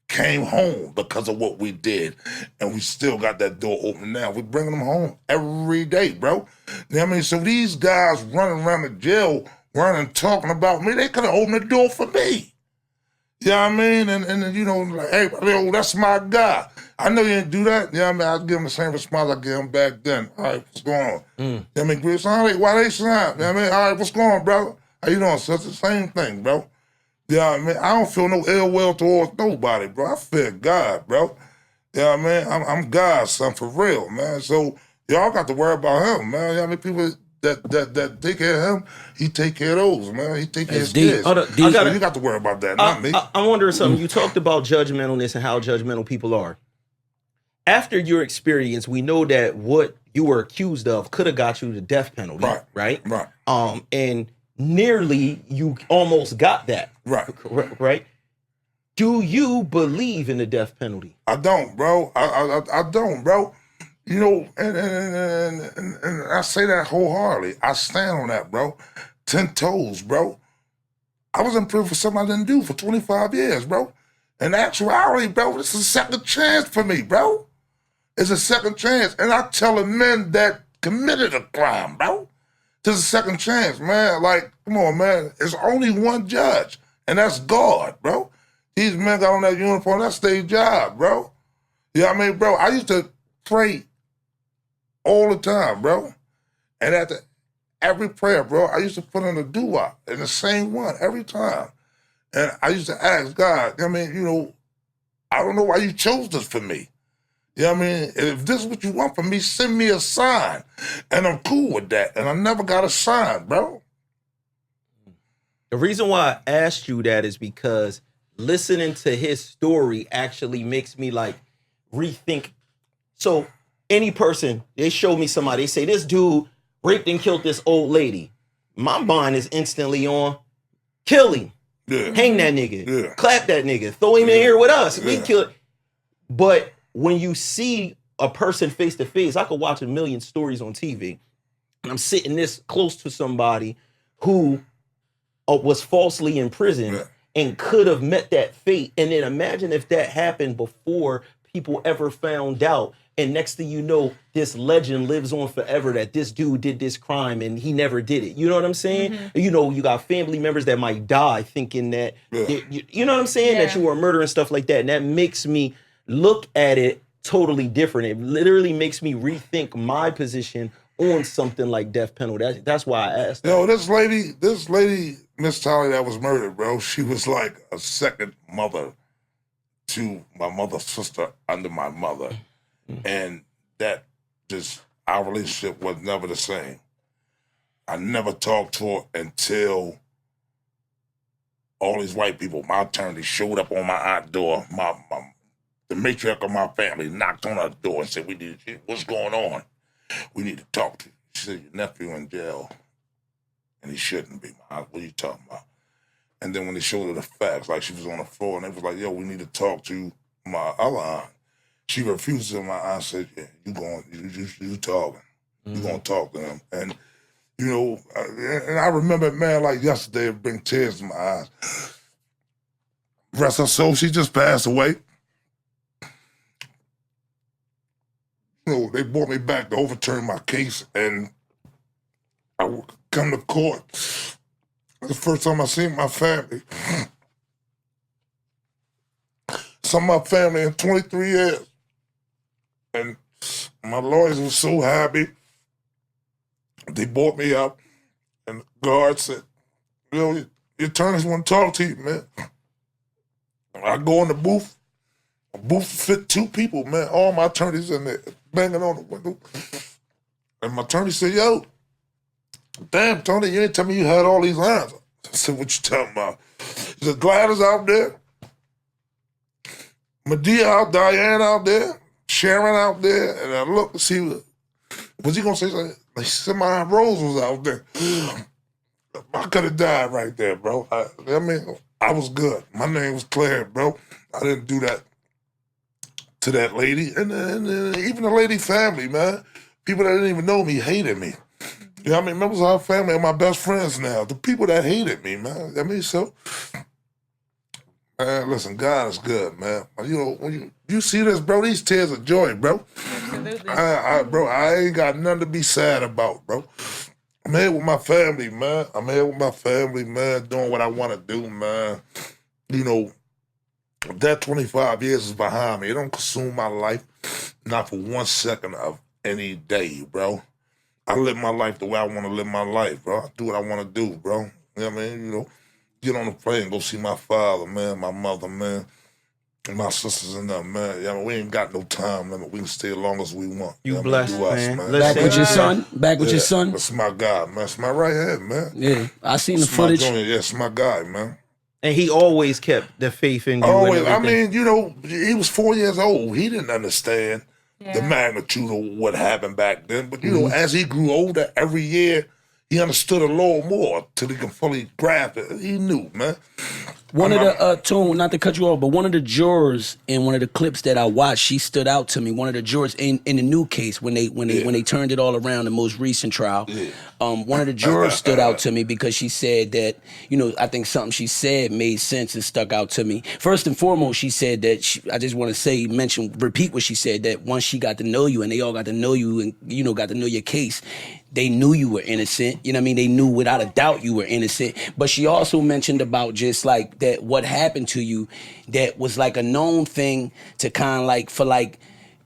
came home because of what we did. And we still got that door open now. We're bringing them home every day, bro. You know what I mean? So these guys running around the jail, running, talking about me, they could have opened the door for me. You know what I mean? And you know, like, hey, yo, that's my guy. I know you didn't do that. You know what I mean? I'll give him the same response I gave him back then. All right, what's going on? You know what I mean? Chris, all right, why they sign? You know what I mean? All right, what's going on, brother? How you doing? So it's the same thing, bro. You know what I mean? I don't feel no ill will towards nobody, bro. I fear God, bro. You know what I mean? I'm God's son for real, man. So y'all got to worry about him, man. You know what I mean? People that take care of him, he take care of those, man. He take care of his kids. You got to worry about that, not me. I'm wondering something. You talked about judgmentalness and how judgmental people are. After your experience, we know that what you were accused of could have got you the death penalty, right? And nearly you almost got that, right? Do you believe in the death penalty? I don't, bro. I don't, bro. You know, and I say that wholeheartedly. I stand on that, bro. 10 toes, bro. I was in prison for something I didn't do for 25 years, bro. In actuality, bro, this is a second chance for me, bro. It's a second chance. And I tell the men that committed a crime, bro, this is a second chance, man. Like, come on, man. It's only one judge, and that's God, bro. These men got on that uniform, that's their job, bro. You know what I mean, bro? I used to pray all the time, bro. And after every prayer, bro, I used to put in a dua, and the same one every time. And I used to ask God, I mean, you know, I don't know why you chose this for me. You know what I mean? If this is what you want from me, send me a sign. And I'm cool with that. And I never got a sign, bro. The reason why I asked you that is because listening to his story actually makes me like rethink. So any person, they show me somebody, they say this dude raped and killed this old lady. My mind is instantly on, kill him. Hang that nigga. Clap that nigga. Throw him in here with us. We kill it. But when you see a person face to face, I could watch a million stories on TV, and I'm sitting this close to somebody who was falsely imprisoned and could have met that fate. And then imagine if that happened before people ever found out. And next thing you know, this legend lives on forever that this dude did this crime and he never did it. You know what I'm saying? You know, you got family members that might die thinking that, you know what I'm saying? That you were a murderer and stuff like that. And that makes me look at it totally different. It literally makes me rethink my position on something like death penalty. That's why I asked. Yo, this lady, Miss Tolly that was murdered, bro, she was like a second mother to my mother's sister under my mother. And that just, our relationship was never the same. I never talked to her until all these white people, my attorney, showed up on my aunt door. The matriarch of my family knocked on her door and said, what's going on? We need to talk to you. She said, your nephew in jail, and he shouldn't be. What are you talking about? And then when they showed her the facts, like she was on the floor, and they was like, yo, we need to talk to my other aunt. She refused, and my aunt said, yeah, you talking. You gonna talk to him. And, you know, and I remember, man, like yesterday, it bring tears to my eyes. Rest her soul, she just passed away. You know, they brought me back to overturn my case, and I come to court. The first time I seen my family. Some of my family in 23 years. And my lawyers were so happy. They brought me up, and the guard said, you know, your attorneys want to talk to you, man. I go in the booth. A booth fit 2 people, man. All my attorneys in there banging on the window. And my attorney said, yo, damn, Tony, you didn't tell me you had all these irons. I said, what you talking about? He said, Gladys out there, Medea out, Diane out there, Sharon out there, and I looked to see, was he gonna say something? Like, said my Rose was out there. I could have died right there, bro. I mean, I was good. My name was Claire, bro. I didn't do that to that lady. And even the lady family, man. People that didn't even know me hated me. You know what I mean? Members of our family are my best friends now. The people that hated me, man. I mean, so, man, listen, God is good, man. You know, when you see this, bro, these tears of joy, bro. Absolutely. Bro, I ain't got nothing to be sad about, bro. I'm here with my family, man. I'm here with my family, man, doing what I want to do, man. You know, that 25 years is behind me. It don't consume my life, not for 1 second of any day, bro. I live my life the way I want to live my life, bro. I do what I want to do, bro. You know what I mean? You know, get on the plane, go see my father, man, my mother, man, and my sisters and them, man. You know, we ain't got no time limit. We can stay as long as we want. You know blessed, what I mean? man. Do us, Let's Back with your son? Back with your Yeah, son? that's my guy, man. That's my right hand, man. Yeah, I seen the That's my footage. junior. Yeah, that's my guy, man. And he always kept the faith in you. Always. And I everything. mean, you know, he was 4 years old. He didn't understand the magnitude of what happened back then. But, you know, as he grew older, every year, he understood a little more till he can fully grasp it. He knew, man. One of the Tone, not to cut you off, but one of the jurors in one of the clips that I watched, she stood out to me. One of the jurors in the new case when they turned it all around, the most recent trial. One of the jurors stood out to me because she said that, you know, I think something she said made sense and stuck out to me. First and foremost, she said that I just want to say, repeat what she said, that once she got to know you and they all got to know you and, you know, got to know your case, they knew you were innocent. You know what I mean? They knew without a doubt you were innocent. But she also mentioned about just like that what happened to you that was like a known thing to kind of like for like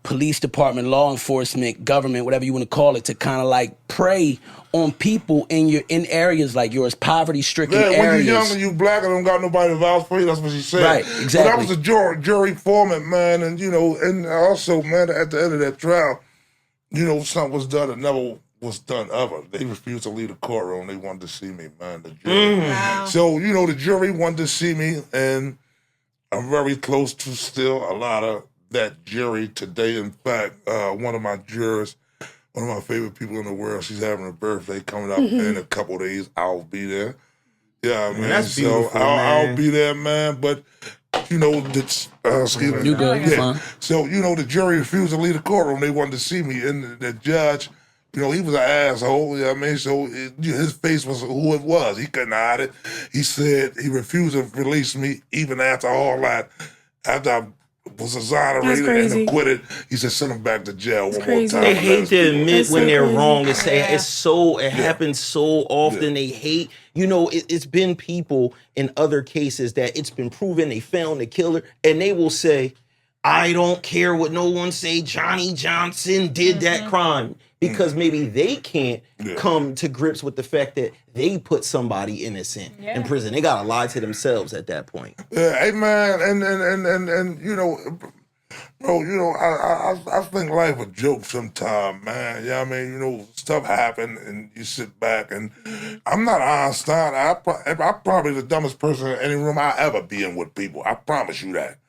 police department, law enforcement, government, whatever you want to call it, to kind of like prey on people in areas like yours, poverty-stricken areas. When you're young and you black and don't got nobody to vouch for you, that's what she said. Right, exactly. But I was a jury foreman, man, and you know, and also, man, at the end of that trial, you know, something was done that never was done ever. They refused to leave the courtroom. They wanted to see me, man, the jury. Wow. So, you know, the jury wanted to see me, and I'm very close to still a lot of that jury today. In fact, one of my jurors, one of my favorite people in the world, she's having a birthday coming up in a couple of days. I'll be there. Yeah, man. That's beautiful, so man. I'll be there, man. But, you know, excuse me. You good, you fine. So, you know, the jury refused to leave the courtroom. They wanted to see me. And the judge, you know, he was an asshole, you know what I mean? So his face was who it was. He couldn't hide it. He said he refused to release me even after all that. After I was exonerated and acquitted, he said, send him back to jail one more time. They hate to admit when they're crazy. wrong. It happens so often. They hate, you know, it's been people in other cases that it's been proven they found the killer, and they will say, I don't care what no one say, Johnny Johnson did that crime. Because maybe they can't come to grips with the fact that they put somebody innocent in prison. They gotta lie to themselves at that point. Yeah, hey man, and you know, bro, you know, I think life a joke sometimes, man. You know what I mean? You know, stuff happen and you sit back and I'm not Einstein. I'm probably the dumbest person in any room I ever be in with people. I promise you that.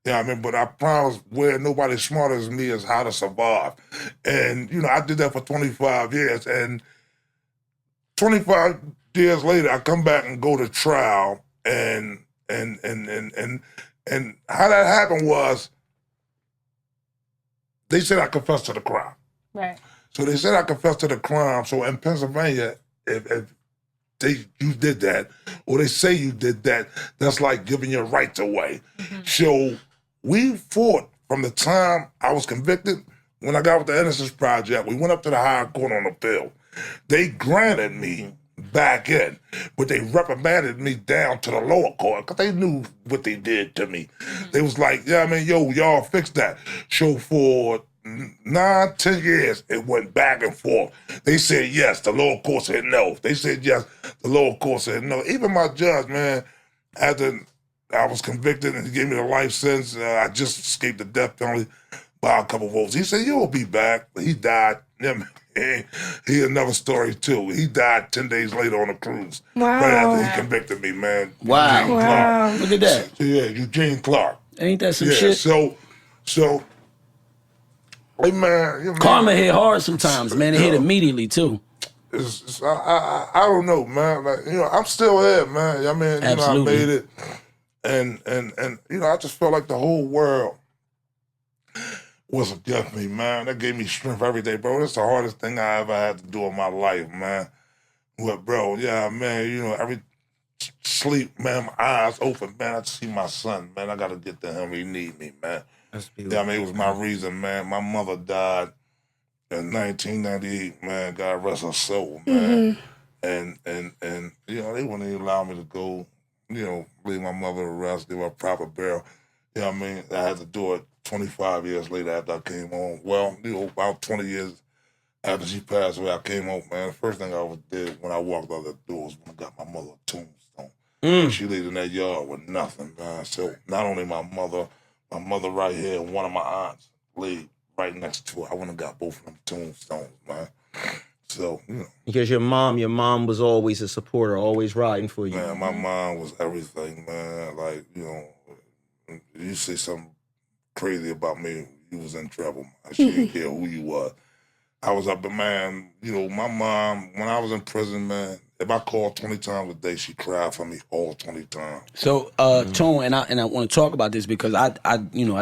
You know what I mean? But I promise where nobody's smarter than me is how to survive. And, you know, I did that for 25 years. And 25 years later, I come back and go to trial. And how that happened was they said I confessed to the crime. Right. So they said I confessed to the crime. So in Pennsylvania, if you did that, or they say you did that, that's like giving your rights away. So we fought from the time I was convicted. When I got with the Innocence Project, we went up to the higher court on appeal. They granted me back in, but they reprimanded me down to the lower court because they knew what they did to me. They was like, yeah, I mean, yo, y'all fix that. So for 9-10 years, it went back and forth. They said yes, the lower court said no. They said yes, the lower court said no. Even my judge, man, after I was convicted and he gave me the life sentence, I just escaped the death penalty by a couple votes. He said, you'll be back. He died. He another story too. He died 10 days later on a cruise. Wow. Right after he convicted me, man. Wow. Eugene Wow. Clark. Look at that. Yeah, Eugene Clark. Ain't that some Yeah, shit? so, hey man, Karma hit hard sometimes, man. It hit immediately too. I don't know, man. Like, I'm still here, man. I mean, Absolutely. I made it, and I just felt like the whole world was against me, man. That gave me strength every day, bro. That's the hardest thing I ever had to do in my life, man. But, bro, yeah, man, every sleep, man, my eyes open, man. I see my son, man. I got to get to him. He need me, man. That's beautiful. Yeah, I mean, it was my reason, man. My mother died in 1998, man. God rest her soul, man. And they wouldn't even allow me to go, leave my mother to rest, give her a proper burial. You know what I mean? I had to do it 25 years later after I came home. Well, about 20 years after she passed away, I came home, man. The first thing I did when I walked out the door was when I got my mother a tombstone. She laid in that yard with nothing, man. So not only my mother right here and one of my aunts laid right next to her. I went and got both of them tombstones, man. So, Because your mom was always a supporter, always riding for you. Man, my mom was everything, man. Like, you say something crazy about me, you was in trouble. She didn't care who you was. I was up, but man, my mom, when I was in prison, man, if I called 20 times a day, she cried for me all 20 times. So, Tone, and I want to talk about this because I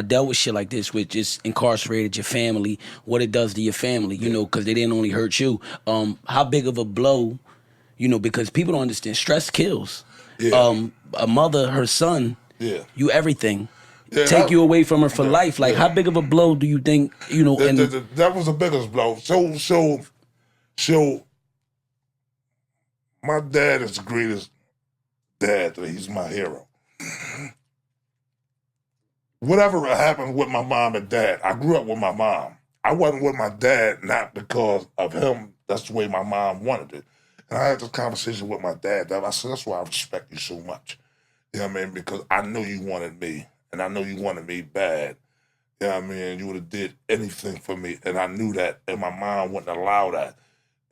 dealt with shit like this with just incarcerated your family, what it does to your family, because they didn't only hurt you. How big of a blow, because people don't understand, stress kills. Yeah. A mother, her son, you everything. Yeah, take you away from her for life. Like, how big of a blow do you think, that was the biggest blow. So, my dad is the greatest dad. He's my hero. Whatever happened with my mom and dad, I grew up with my mom. I wasn't with my dad, not because of him. That's the way my mom wanted it. And I had this conversation with my dad. I said, that's why I respect you so much. You know what I mean? Because I know you wanted me. And I know you wanted me bad. You know what I mean? You would have did anything for me. And I knew that. And my mom wouldn't allow that.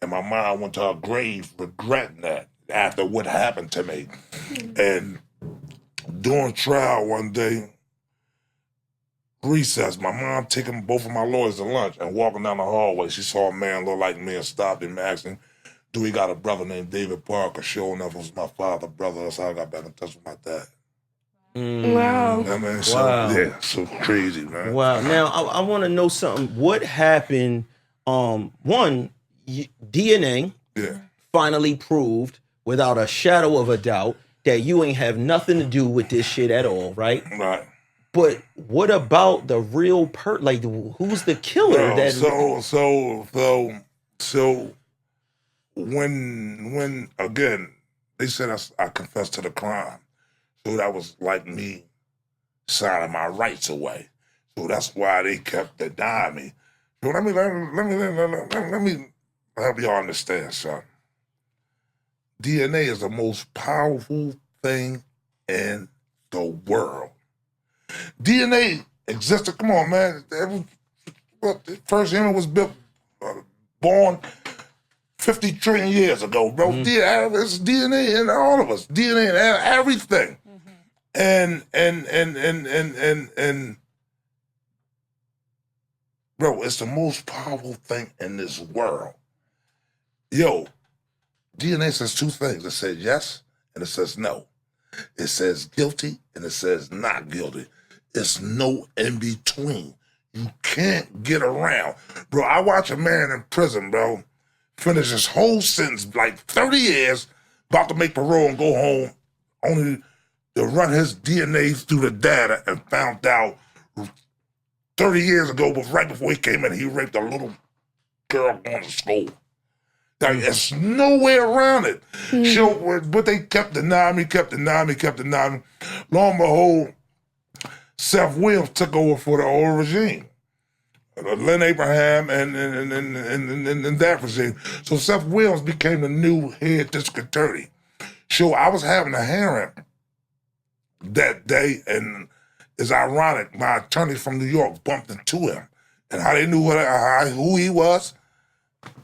And my mom went to her grave regretting that after what happened to me. And during trial one day, recess, my mom taking both of my lawyers to lunch and walking down the hallway. She saw a man look like me and stopped him and asked him, do he got a brother named David Parker? Sure enough, it was my father's brother. That's how I got back in touch with my dad. Wow. I mean, so crazy, man. Wow. Now, I want to know something. What happened? One, DNA finally proved without a shadow of a doubt that you ain't have nothing to do with this shit at all, right? Right. But what about the real like, who's the killer? So when again, they said I confessed to the crime. So that was like me signing my rights away. So that's why they kept denying me. So let me help y'all understand something. DNA is the most powerful thing in the world. DNA existed. Come on, man. The first human was born 50 trillion years ago, bro. It's DNA in all of us. DNA in everything. And bro, it's the most powerful thing in this world. Yo, DNA says two things. It says yes and it says no. It says guilty and it says not guilty. It's no in between. You can't get around. Bro, I watch a man in prison, bro, finish his whole sentence, like 30 years, about to make parole and go home, only to run his DNA through the data and found out 30 years ago, but right before he came in, he raped a little girl going to school. Like, there's no way around it. So, but they kept denying me. Lo and behold, Seth Williams took over for the old regime. Lynn Abraham and that regime. So Seth Williams became the new head district attorney. So I was having a hearing that day, and it's ironic, my attorney from New York bumped into him. And how they knew who he was,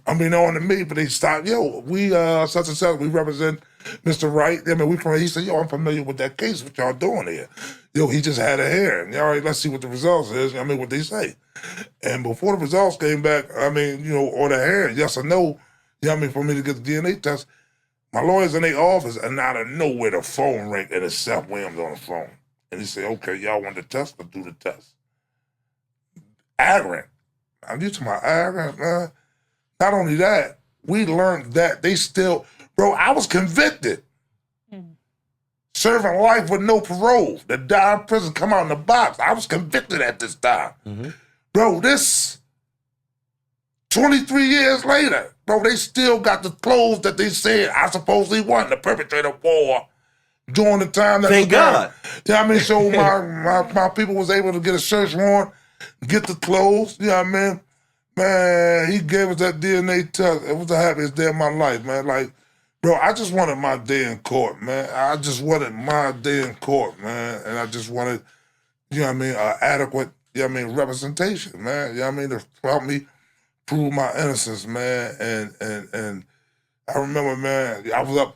Unbeknown to me, but they stopped, yo, we, such and such, we represent Mr. Wright. I mean, he said, yo, I'm familiar with that case, what y'all doing here. Yo, he just had a hearing. All right, let's see what the results is. I mean, what they say. And before the results came back, I mean, you know, or the hearing, yes or no, you know what I mean, for me to get the DNA test, my lawyers in their office, and out of nowhere, the phone rang, and it's Seth Williams on the phone. And he said, okay, y'all want the test? Let's do the test. Arrogant. I'm used to my arrogant, man. Not only that, we learned that they still, bro, I was convicted. Serving life with no parole. To die in prison, come out in the box. I was convicted at this time. Bro, this 23 years later, bro, they still got the clothes that they said I supposedly won, the perpetrator war during the time that Thank God. You know what I mean? So my people was able to get a search warrant, get the clothes, you know what I mean? Man, he gave us that DNA test. It was the happiest day of my life, man. Like, bro, I just wanted my day in court, man. I just wanted my day in court, man. And I just wanted, you know what I mean, adequate, you know what I mean, representation, man. You know what I mean, to help me prove my innocence, man. And I remember, man, I was up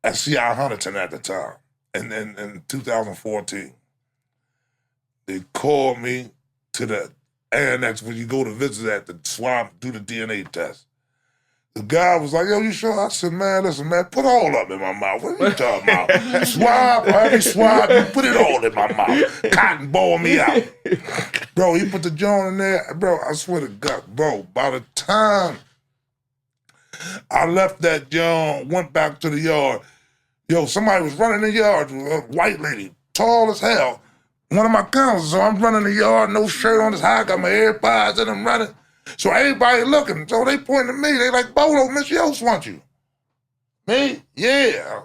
at C.I. Huntington at the time, in 2014. They called me to the annex when you go to visit at the swab, do the DNA test. The guy was like, yo, you sure? I said, man, listen, man, put all up in my mouth. What are you talking about? Swab, every swab, you put it all in my mouth. Cotton ball me out. Bro, he put the joint in there. Bro, I swear to God, bro, by the time I left that joint, went back to the yard, yo, somebody was running the yard, a white lady, tall as hell, one of my counselors. So I'm running the yard, no shirt on, this high, got my AirPods and I'm running. So everybody looking, so they pointing at me. They like, Bolo, Miss Yost wants you. Me? Yeah.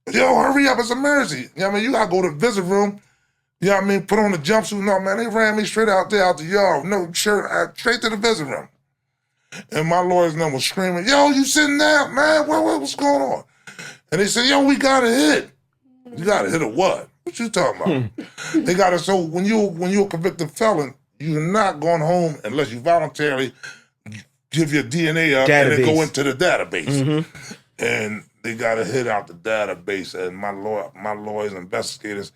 Yo, hurry up, it's a emergency. You know what I mean? You gotta go to the visit room. You know what I mean? Put on the jumpsuit. No, man, they ran me straight out there, out the yard. No shirt, straight to the visit room. And my lawyer's number was screaming, yo, you sitting there, man? What's going on? And they said, yo, we got a hit. You got a hit of what? What you talking about? They got it. So when you're a convicted felon, you're not going home unless you voluntarily give your DNA up and then go into the database. And they got a hit out the database, and my lawyers, investigators,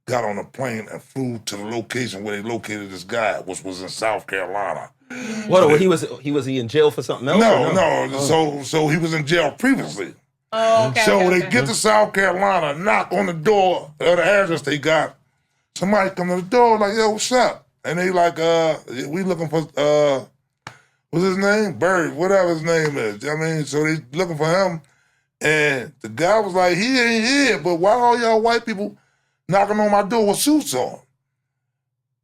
got on a plane and flew to the location where they located this guy, which was in South Carolina. What? Was he in jail for something else? No. So he was in jail previously. Oh, okay. So they get to South Carolina, knock on the door of the address they got. Somebody come to the door like, yo, what's up? And they like, we looking for, what's his name? Bird, whatever his name is. I mean, so they looking for him. And the guy was like, he ain't here, but why all y'all white people knocking on my door with suits on?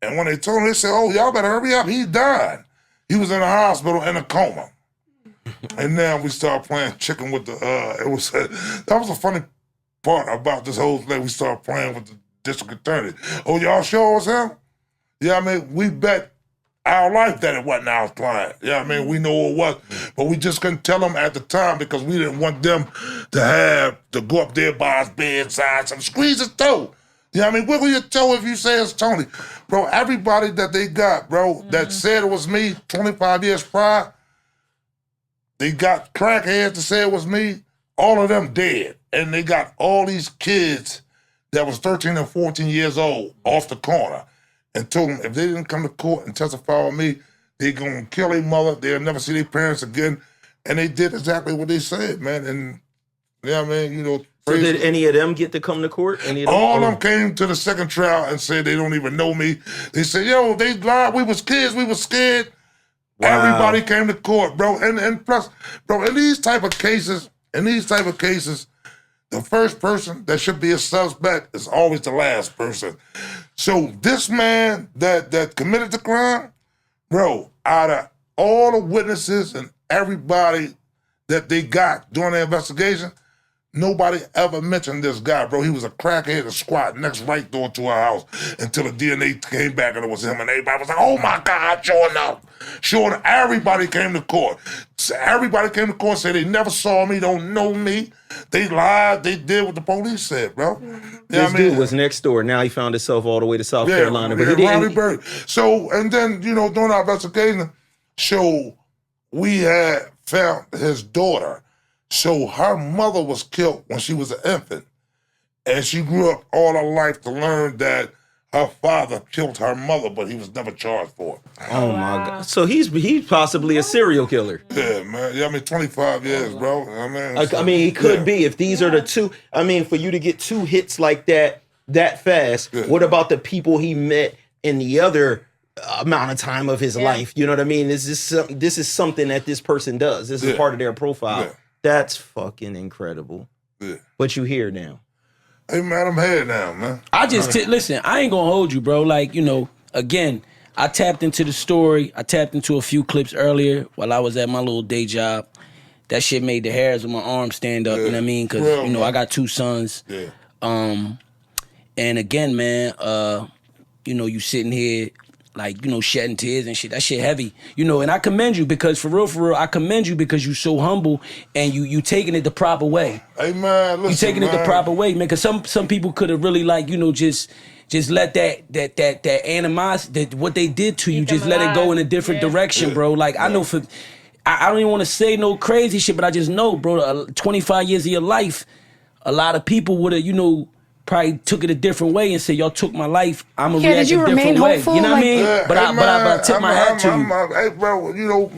And when they told him, they said, oh, y'all better hurry up, he died. He was in the hospital in a coma. And now we start playing chicken with the, that was a funny part about this whole thing. We started playing with the district attorney. Oh, y'all sure it was him? Yeah, I mean, we bet our life that it wasn't our client. Yeah, I mean, we know it was, but we just couldn't tell them at the time because we didn't want them to go up there by his bedside and squeeze his toe. Yeah, I mean, wiggle your toe if you say it's Tony. Bro, everybody that they got, bro, that said it was me 25 years prior, they got crackheads to say it was me, all of them dead. And they got all these kids that was 13 and 14 years old off the corner and told them if they didn't come to court and testify with me, they gonna kill their mother, they'll never see their parents again. And they did exactly what they said, man. And, yeah, man, you know. So did any of them get to come to court? All of them came to the second trial and said they don't even know me. They said, yo, they lied, we was kids, we was scared. Wow. Everybody came to court, bro. And plus, bro, in these type of cases, the first person that should be a suspect is always the last person. So this man that committed the crime, bro, out of all the witnesses and everybody that they got during the investigation, nobody ever mentioned this guy, bro. He was a crackhead, a squat next right door to our house until the DNA came back and it was him. And everybody was like, oh my God, sure enough. Sure enough, everybody came to court. So everybody came to court and said they never saw me, don't know me. They lied, they did what the police said, bro. This dude was next door. Now he found himself all the way to South Carolina. But he didn't. So, and then, you know, during our investigation, so we had found his daughter. So her mother was killed when she was an infant. And she grew up all her life to learn that her father killed her mother, but he was never charged for it. Oh my God! So he's possibly a serial killer. Yeah, man. Yeah, I mean, 25 years, bro. I mean, he could be if these are the two. I mean, for you to get two hits like that fast. Yeah. What about the people he met in the other amount of time of his life? You know what I mean? This is something that this person does. This is part of their profile. Yeah. That's fucking incredible. Yeah. But you here now. Hey, man, I'm here now, man. I just listen. I ain't gonna hold you, bro. Like, you know, again, I tapped into the story. I tapped into a few clips earlier while I was at my little day job. That shit made the hairs on my arm stand up. You know what I mean? Because you know I got two sons. Yeah. And again, man, you know, you sitting here like, you know, shedding tears and shit. That shit heavy, you know. And I commend you because for real, I commend you because you so humble and you taking it the proper way. Hey, man, listen, You taking it the proper way, man. Because some people could have really like, you know, just let that animosity, that what they did to you, just let it go in a different direction, bro. Like I know I don't even want to say no crazy shit, but I just know, bro. 25 years of your life, a lot of people would have, you know, probably took it a different way and said, y'all took my life, I'm gonna react a different way. Hopeful? You know what I mean? Yeah, But I tip my hat to you. Hey, bro, you know,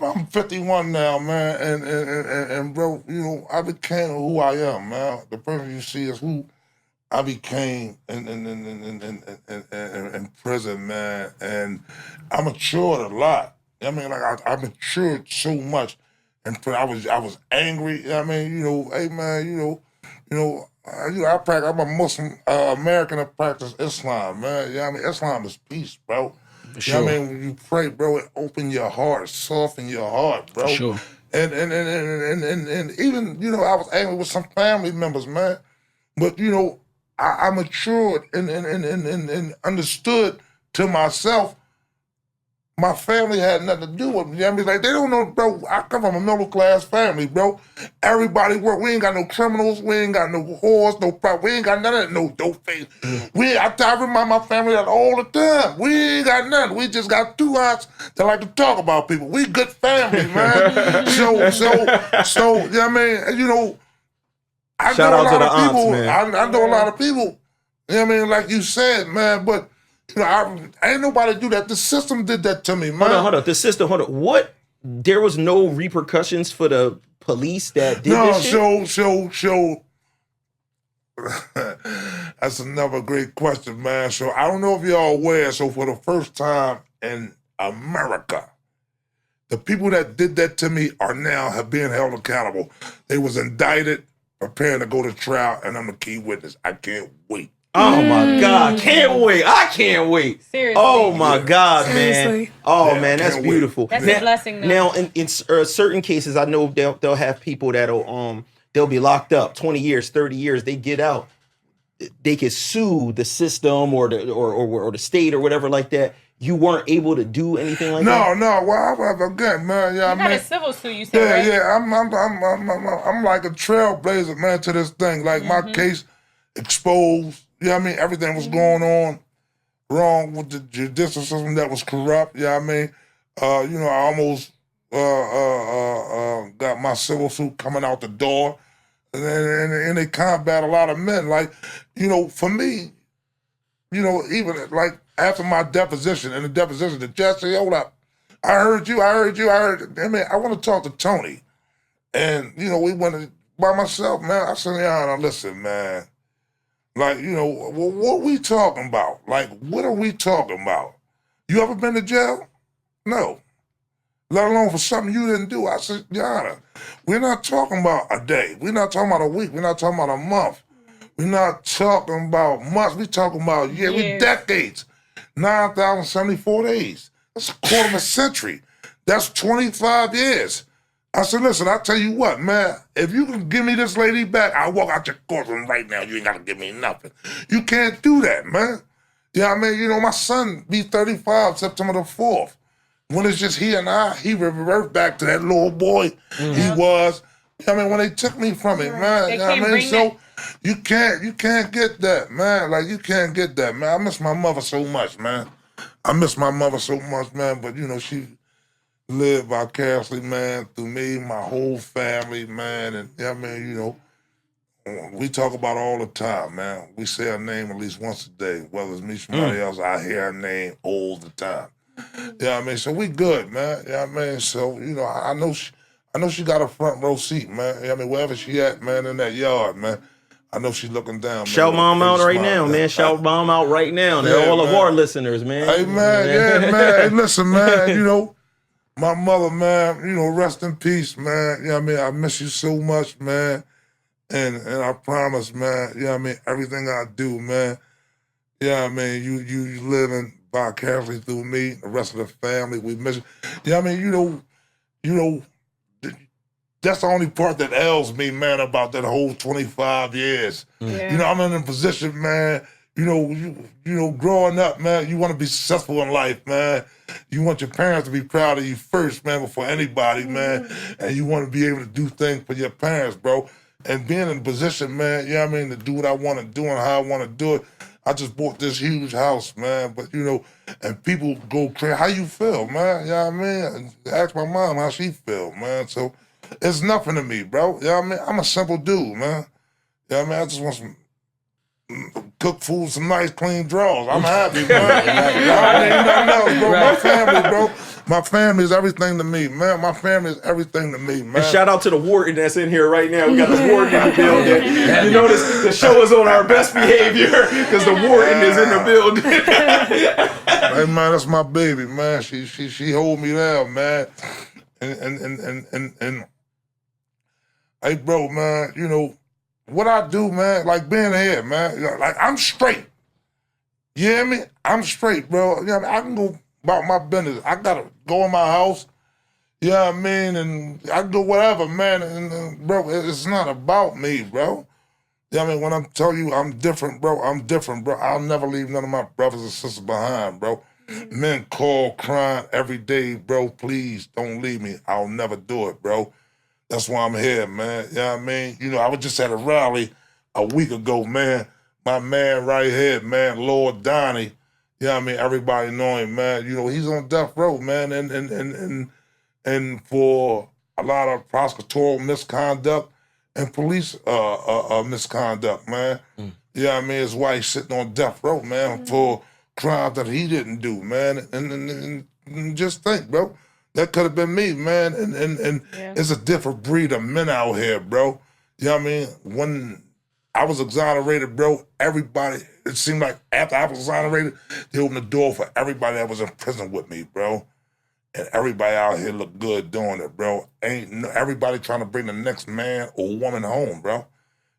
I'm 51 now, man, and bro, you know, I became who I am, man. The person you see is who I became in prison, man, and I matured a lot. I mean, like I matured so much, and I was angry. You know what I mean, you know, hey, man, you know. I'm a Muslim American that practice Islam, man. You know what I mean? Islam is peace, bro. For sure. You know what I mean? When you pray, bro, it open your heart, soften your heart, bro. For sure. And even, you know, I was angry with some family members, man. But, you know, I matured and understood to myself my family had nothing to do with me. You know what I mean? Like, they don't know, bro. I come from a middle-class family, bro. Everybody work. We ain't got no criminals. We ain't got no whores, no problem. We ain't got none of that, no dope face. I remind my family that all the time. We ain't got nothing. We just got two aunts that like to talk about people. We good family, man. so, you know what I mean? You know, I Shout know out a lot to the of aunts, people. man. I know a lot of people, you know what I mean? Like you said, man, but you know, ain't nobody do that. The system did that to me, man. Hold on. The system, What? There was no repercussions for the police that did this shit? So. That's another great question, man. So I don't know if y'all aware. So for the first time in America, the people that did that to me have been held accountable. They was indicted, preparing to go to trial, and I'm the key witness. I can't wait. Oh my God, can't wait. I can't wait. Seriously. Oh my God, man. Seriously. Oh Yeah, man, that's can't wait. beautiful. That's a blessing, though. Now, in certain cases, I know they'll have people that'll they'll be locked up 20 years, 30 years. They get out. They can sue the system or the state or whatever like that. You weren't able to do anything like that? No. Well, again, man. Yeah, You got a civil suit, you said, right? Yeah. I'm like a trailblazer, man, to this thing. Like my case exposed. You know what I mean? Everything was going on wrong with the judicial system that was corrupt. You know what I mean? You know, I almost got my civil suit coming out the door, and they combat a lot of men. Like, you know, for me, you know, even like after my deposition, the judge said, hold up, I heard you. I mean, I want to talk to Tony. And, you know, we went by myself, man. I said, yeah, listen, man. Like, you know, what we talking about? Like, what are we talking about? You ever been to jail? No. Let alone for something you didn't do. I said, Yana, we're not talking about a day. We're not talking about a week. We're not talking about a month. We're not talking about months. We're talking about we decades. 9,074 days. That's a quarter of a century. That's 25 years. I said, listen, I'll tell you what, man, if you can give me this lady back, I'll walk out your courtroom right now. You ain't got to give me nothing. You can't do that, man. You know what I mean? You know, my son be 35 September the 4th. When it's just he and I, he revert back to that little boy he was. You know what I mean? When they took me from it, man. You know what I mean? So you can't get that, man. Like, you can't get that, man. I miss my mother so much, man. But, you know, she live vicariously, man, through me, my whole family, man. And I mean, you know, we talk about all the time, man. We say her name at least once a day. Whether it's me, somebody else, I hear her name all the time. I mean? So we good, man. I mean? So, you know, I know she got a front row seat, man. I mean, wherever she at, man, in that yard, man. I know she's looking down. Shout mom out right now, man. Shout mom out right now. They're all of our listeners, man. Hey, man, yeah, man. Hey, listen, man, you know, my mother, man, you know, rest in peace, man. You know what I mean? I miss you so much, man. And I promise, man, you know what I mean, everything I do, man, you know what I mean, you living vicariously through me, the rest of the family, we miss you. You know what I mean? You know, that's the only part that ails me, man, about that whole 25 years. Yeah. You know, I'm in a position, man, you know, growing up, man, you want to be successful in life, man. You want your parents to be proud of you first, man, before anybody, man. And you want to be able to do things for your parents, bro. And being in a position, man, you know what I mean, to do what I want to do and how I want to do it. I just bought this huge house, man. But, you know, and people go crazy. How you feel, man? You know what I mean? And ask my mom how she feel, man. So it's nothing to me, bro. You know what I mean? I'm a simple dude, man. You know what I mean? I just want some cook food, some nice clean drawers. I'm happy, man. I ain't nothing else, bro. My family, bro. My family is everything to me, man. My family is everything to me, man. And shout out to the warden that's in here right now. We got this warden in the building. You notice the show is on our best behavior because the warden is in the building. Hey, man, that's my baby, man. She hold me down, man. And hey, bro, man, you know, what I do, man, like being here, man, you know, like I'm straight. You hear me? I'm straight, bro. You know, I can go about my business. I gotta go in my house. You know what I mean? And I can do whatever, man. And bro, it's not about me, bro. You know what I mean? When I'm telling you I'm different, bro, I'm different, bro. I'll never leave none of my brothers and sisters behind, bro. Men call crying every day, bro. Please don't leave me. I'll never do it, bro. That's why I'm here, man. You know what I mean? You know, I was just at a rally a week ago, man. My man right here, man, Lord Donnie. You know what I mean? Everybody know him, man. You know, he's on death row, man. And for a lot of prosecutorial misconduct and police misconduct, man. You know what I mean? His wife sitting on death row, man, for crimes that he didn't do, man. And just think, bro. That could have been me, man. And it's a different breed of men out here, bro. You know what I mean? When I was exonerated, bro, everybody, it seemed like after I was exonerated, they opened the door for everybody that was in prison with me, bro. And everybody out here look good doing it, bro. Everybody trying to bring the next man or woman home, bro. You know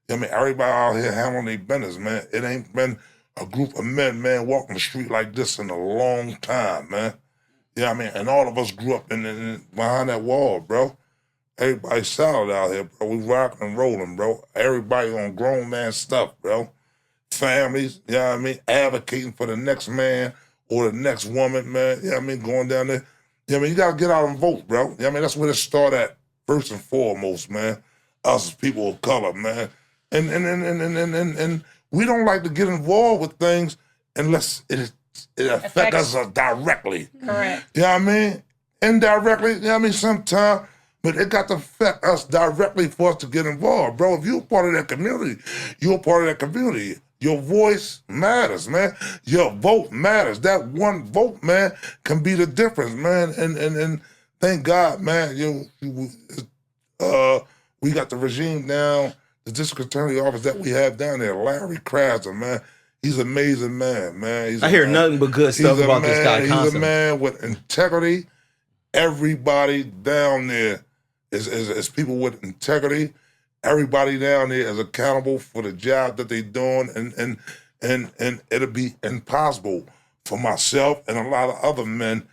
what I mean? Everybody out here handling their business, man. It ain't been a group of men, man, walking the street like this in a long time, man. You know what I mean? And all of us grew up in behind that wall, bro. Everybody solid out here, bro. We rocking and rolling, bro. Everybody on grown man stuff, bro. Families, you know what I mean? Advocating for the next man or the next woman, man. You know what I mean? Going down there. You know what I mean? You got to get out and vote, bro. You know what I mean? That's where it start at, first and foremost, man. Us as people of color, man. And we don't like to get involved with things unless it affects us directly. Correct. You know what I mean? Indirectly, you know what I mean? Sometimes, but it got to affect us directly for us to get involved, bro. If you're part of that community, you're a part of that community. Your voice matters, man. Your vote matters. That one vote, man, can be the difference, man. And thank God, man, we got the regime down, the district attorney office that we have down there, Larry Krasner, man. He's an amazing man. I hear nothing but good stuff about this guy constantly. He's a man with integrity. Everybody down there is people with integrity. Everybody down there is accountable for the job that they're doing, and it'll be impossible for myself and a lot of other men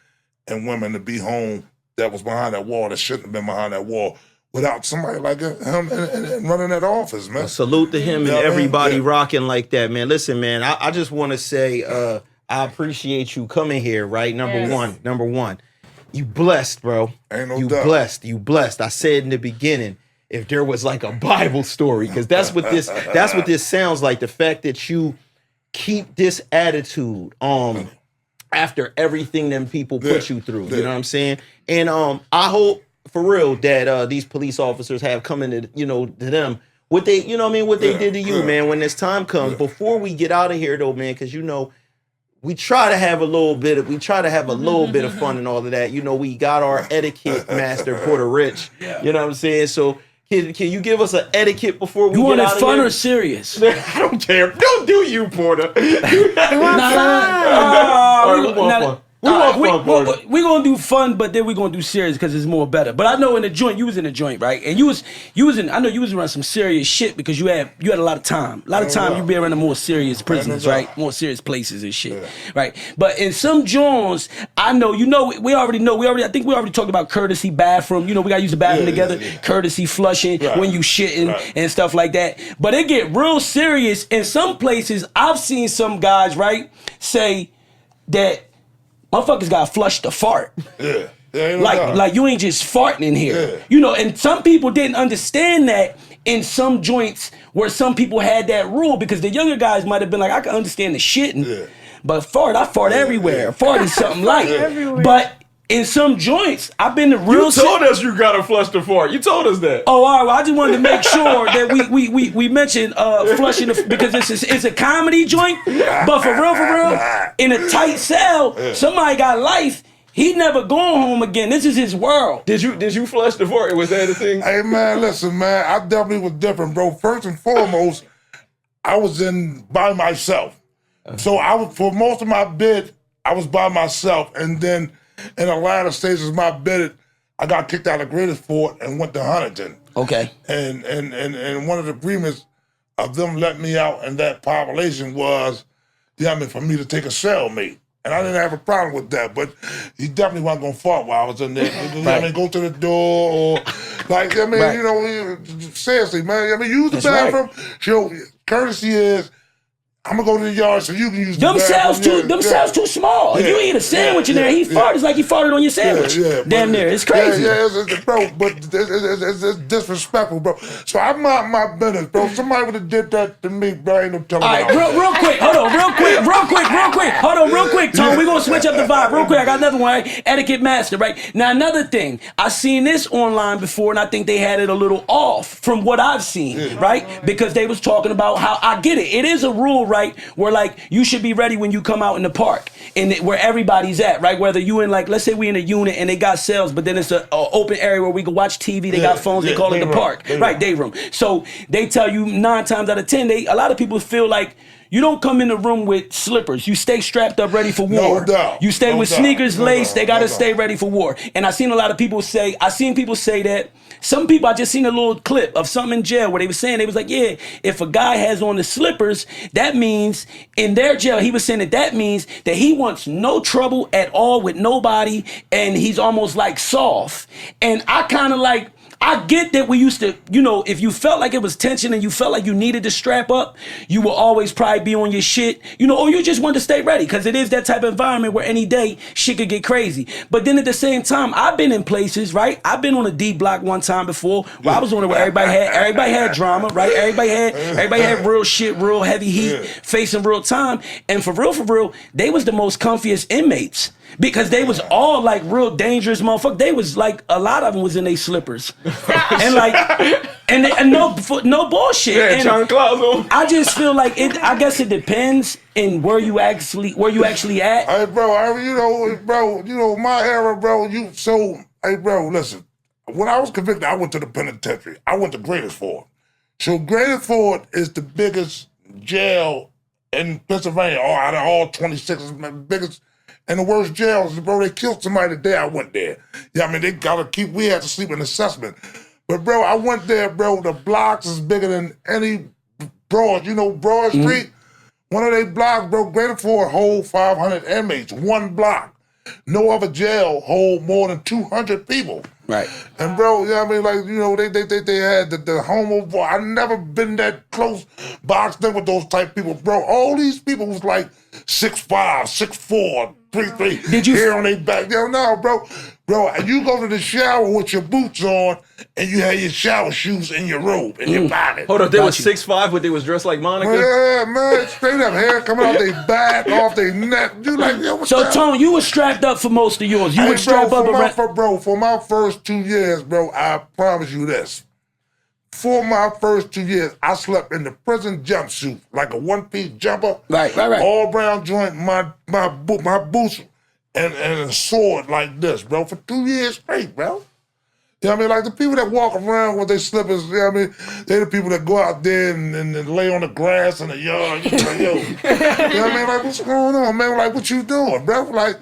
and women to be home that was behind that wall that shouldn't have been behind that wall without somebody like him and running that office, man. Well, salute to him and everybody rocking like that, man. Listen, man, I just want to say I appreciate you coming here, right? Number one. You blessed, bro. Ain't no doubt. You blessed. I said in the beginning, if there was like a Bible story, because that's what this sounds like. The fact that you keep this attitude. after everything them people put you through. You know what I'm saying? And I hope for real that these police officers have coming to to them what they what they did to you, man. When this time comes, before we get out of here though, man, because we try to have a little bit of fun and all of that. We got our etiquette master, Porta Rich. You know what I'm saying? So can you give us an etiquette before we get out of here? You want it fun or serious? I don't care. Don't do you, Porta. We want fun. We're gonna do fun, but then we're gonna do serious because it's more better. But I know in the joint, you was in the joint, right? And I know you was around some serious shit because you had a lot of time. A lot of time you be around the more serious prisons, right? More serious places and shit, right? But in some joints, I know, we already I think we already talked about courtesy bathroom. We gotta use the bathroom together. Courtesy flushing when you shitting and stuff like that. But it get real serious in some places. I've seen some guys, right, say that motherfuckers got flushed to fart. Like you ain't just farting in here. And some people didn't understand that in some joints where some people had that rule because the younger guys might have been like, I can understand the shitting, but I fart everywhere. Fart is something light. But in some joints, I've been to real. You told us you got to flush the fart. You told us that. Oh, all right. Well, I just wanted to make sure that we mentioned flushing because it's a comedy joint. But for real, in a tight cell, somebody got life. He never going home again. This is his world. Did you flush the fart? Was that a thing? Hey man, listen, man. I definitely was different, bro. First and foremost, I was by myself. So for most of my bid, I was by myself, and then. In the latter stages of my bid, I got kicked out of Greatest Fort and went to Huntington. Okay. And one of the agreements of them letting me out in that population was, for me to take a cellmate. And I didn't have a problem with that, but he definitely wasn't going to fart while I was in there. Go to the door or, seriously, man. Use the bathroom. Courtesy is, I'm gonna go to the yard so you can use the bathroom. Them cells too small. If you eat a sandwich in there, he farted. It's like he farted on your sandwich. Damn near. It's crazy. Bro, but it's disrespectful, bro. So I mind my business, bro. Somebody would have did that to me, bro. Ain't no telling. All right, real quick. Hold on, real quick. Tone, we're gonna switch up the vibe real quick. I got another one, right? Etiquette master, right? Now another thing, I seen this online before, and I think they had it a little off from what I've seen, right? Because they was talking about how I get it. It is a rule, right? Where like you should be ready when you come out in the park and where everybody's at, right? Whether you in let's say we in a unit and they got cells, but then it's an open area where we can watch TV. They got phones. They call it the park, right? Day room. So they tell you 9 times out of 10, a lot of people feel like you don't come in the room with slippers. You stay strapped up, ready for war. No doubt. You stay with sneakers laced. They gotta stay ready for war. And I seen a lot of people say. I seen people say that. Some people, I just seen a little clip of something in jail where they was saying, they was like, yeah, if a guy has on the slippers, that means in their jail, he was saying that means that he wants no trouble at all with nobody, and he's almost like soft. And I kind of like, I get that we used to, if you felt like it was tension and you felt like you needed to strap up, you will always probably be on your shit, or you just wanted to stay ready because it is that type of environment where any day shit could get crazy. But then at the same time, I've been in places, right? I've been on a D block one time before where I was on it where everybody had drama, right? Everybody had real shit, real heavy heat, facing real time. And for real, they was the most comfiest inmates. Because they was all like real dangerous motherfuckers. They was like, a lot of them was in their slippers. And like, and no bullshit. Yeah, John Clausen. I just feel like I guess it depends in where you actually at. Hey, bro, my era, bro, hey, bro, listen. When I was convicted, I went to the penitentiary. I went to Greatest Fort. So Greatest Fort is the biggest jail in Pennsylvania, out of all 26, biggest. And the worst jails, bro, they killed somebody the day I went there. We had to sleep in assessment. But, bro, I went there, bro, the blocks is bigger than any Broad. Broad Street? One of they blocks, bro, Greater Fort hold 500 inmates, one block. No other jail hold more than 200 people. Right. And bro, you know what I mean? Like, you know, they had the homo boy. I never been that close boxed in with those type people, bro. All these people was like 6'5", 6'4", 3'3", Did you hair on their back. Yo, no, bro. Bro, you go to the shower with your boots on and you have your shower shoes in your robe, in your pocket. Hold up, they Got was you. 6'5", but they was dressed like Monica? Yeah, man, straight up hair coming out their back, off their neck. You like, yo, what's So that? Tone, you were strapped up for most of yours. You Hey, would strap bro, up around. for my first 2 years, bro, I promise you this. For my first 2 years, I slept in the prison jumpsuit, like a one-piece jumper. Right. All brown joint, my boots, and a sword like this, bro, for 2 years straight, bro. You know what I mean? Like the people that walk around with their slippers, you know what I mean? They're the people that go out there and lay on the grass in the yard. You know, yo. You know what I mean? Like, what's going on, man? Like, what you doing, bro? Like,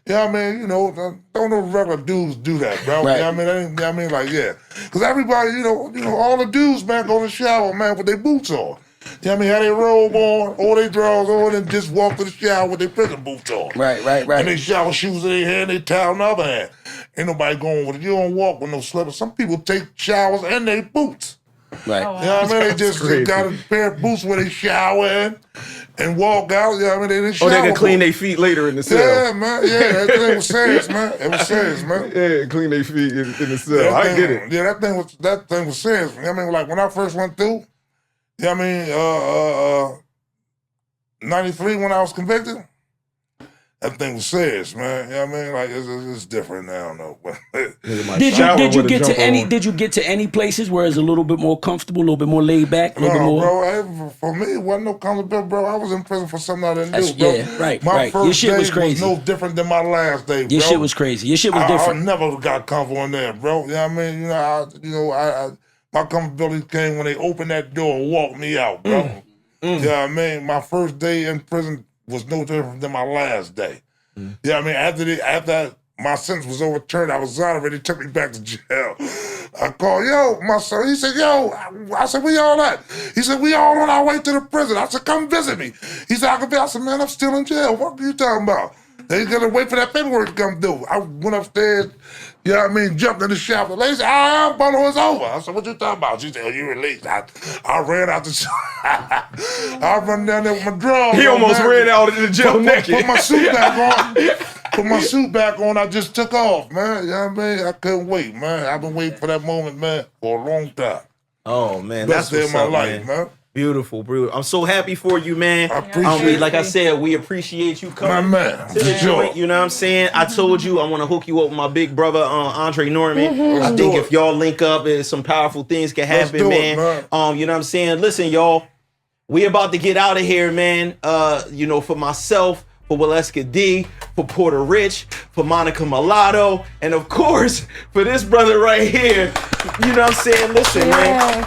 you know what I mean? You know, don't no regular dudes do that, bro. Right. You know what I mean? You know what I mean? Like, yeah. Because everybody, you know, all the dudes, man, go to the shower, man, with their boots on. You know what I mean? Have their robe on, all their drawers on, and just walk to the shower with their prison boots on. Right. And they shower shoes in their hand, they towel in the other hand. Ain't nobody going with it. You don't walk with no slippers. Some people take showers and they boots. Right. You know what I mean? They just got a pair of boots where they shower in and walk out. You know what I mean? They didn't shower. Oh, they can clean their feet later in the cell. Yeah, man. Yeah, that thing was serious, man. It was serious, man. Yeah, clean their feet in the cell. I get it. Yeah, that thing was serious. You know what I mean? Like when I first went through, you know what I mean? 93 when I was convicted. That thing was serious, man. You know what I mean? Like it's different now, though. Did you get to any places where it's a little bit more comfortable, a little bit more laid back, a little bit more? Bro, for me, it wasn't no comfortable, bro. I was in prison for something I didn't do, bro. Yeah, right, My right. first Your shit day was crazy. no different than my last day, bro. Your shit was crazy. Your shit was I different. never got comfortable in there, bro. You know what I mean? My comfortability came when they opened that door and walked me out, bro. You know what I mean? My first day in prison was no different than my last day. You know what I mean? After my sentence was overturned, I was exonerated, took me back to jail. I called, my son. He said, I said, where y'all at? He said, we all on our way to the prison. I said, come visit me. He said, I said, man, I'm still in jail. What are you talking about? They gonna wait for that paperwork to come through. I went upstairs, you know what I mean, jumped in the shower. The lady said, bundle is over. I said, what you talking about? She said, oh, you released. I ran out the I run down there with my drawers. He almost ran out of the jail naked. Put my suit back on. Put my suit back on. I just took off, man. You know what I mean? I couldn't wait, man. I've been waiting for that moment, man, for a long time. Oh, man. Best day That's of my what's up, life, man. Beautiful, bro. I'm so happy for you, man. I appreciate it. Like I said, we appreciate you coming My man, to the for sure. joint. You know what I'm saying? I told you I want to hook you up with my big brother, Andre Norman. I think if y'all link up, some powerful things can happen, do it, man. You know what I'm saying? Listen, y'all, we about to get out of here, man. For myself, for Walesca D, for Porta Rich, for Monica Mulatto, and of course, for this brother right here. You know what I'm saying? Listen, man.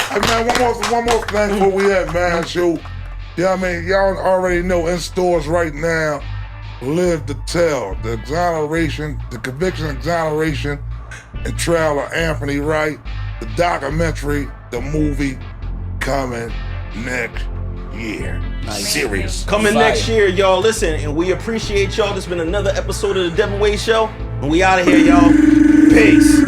Hey, man, one more thing before we have, man, show. You know what I mean? Y'all already know in stores right now, Live to Tell, the conviction, exoneration, and trial of Anthony Wright, the documentary, the movie coming next year. Nice. Serious. Coming Fire. next year, y'all. Listen, and we appreciate y'all. This has been another episode of the Devinwade Show, and we out of here, y'all. Peace.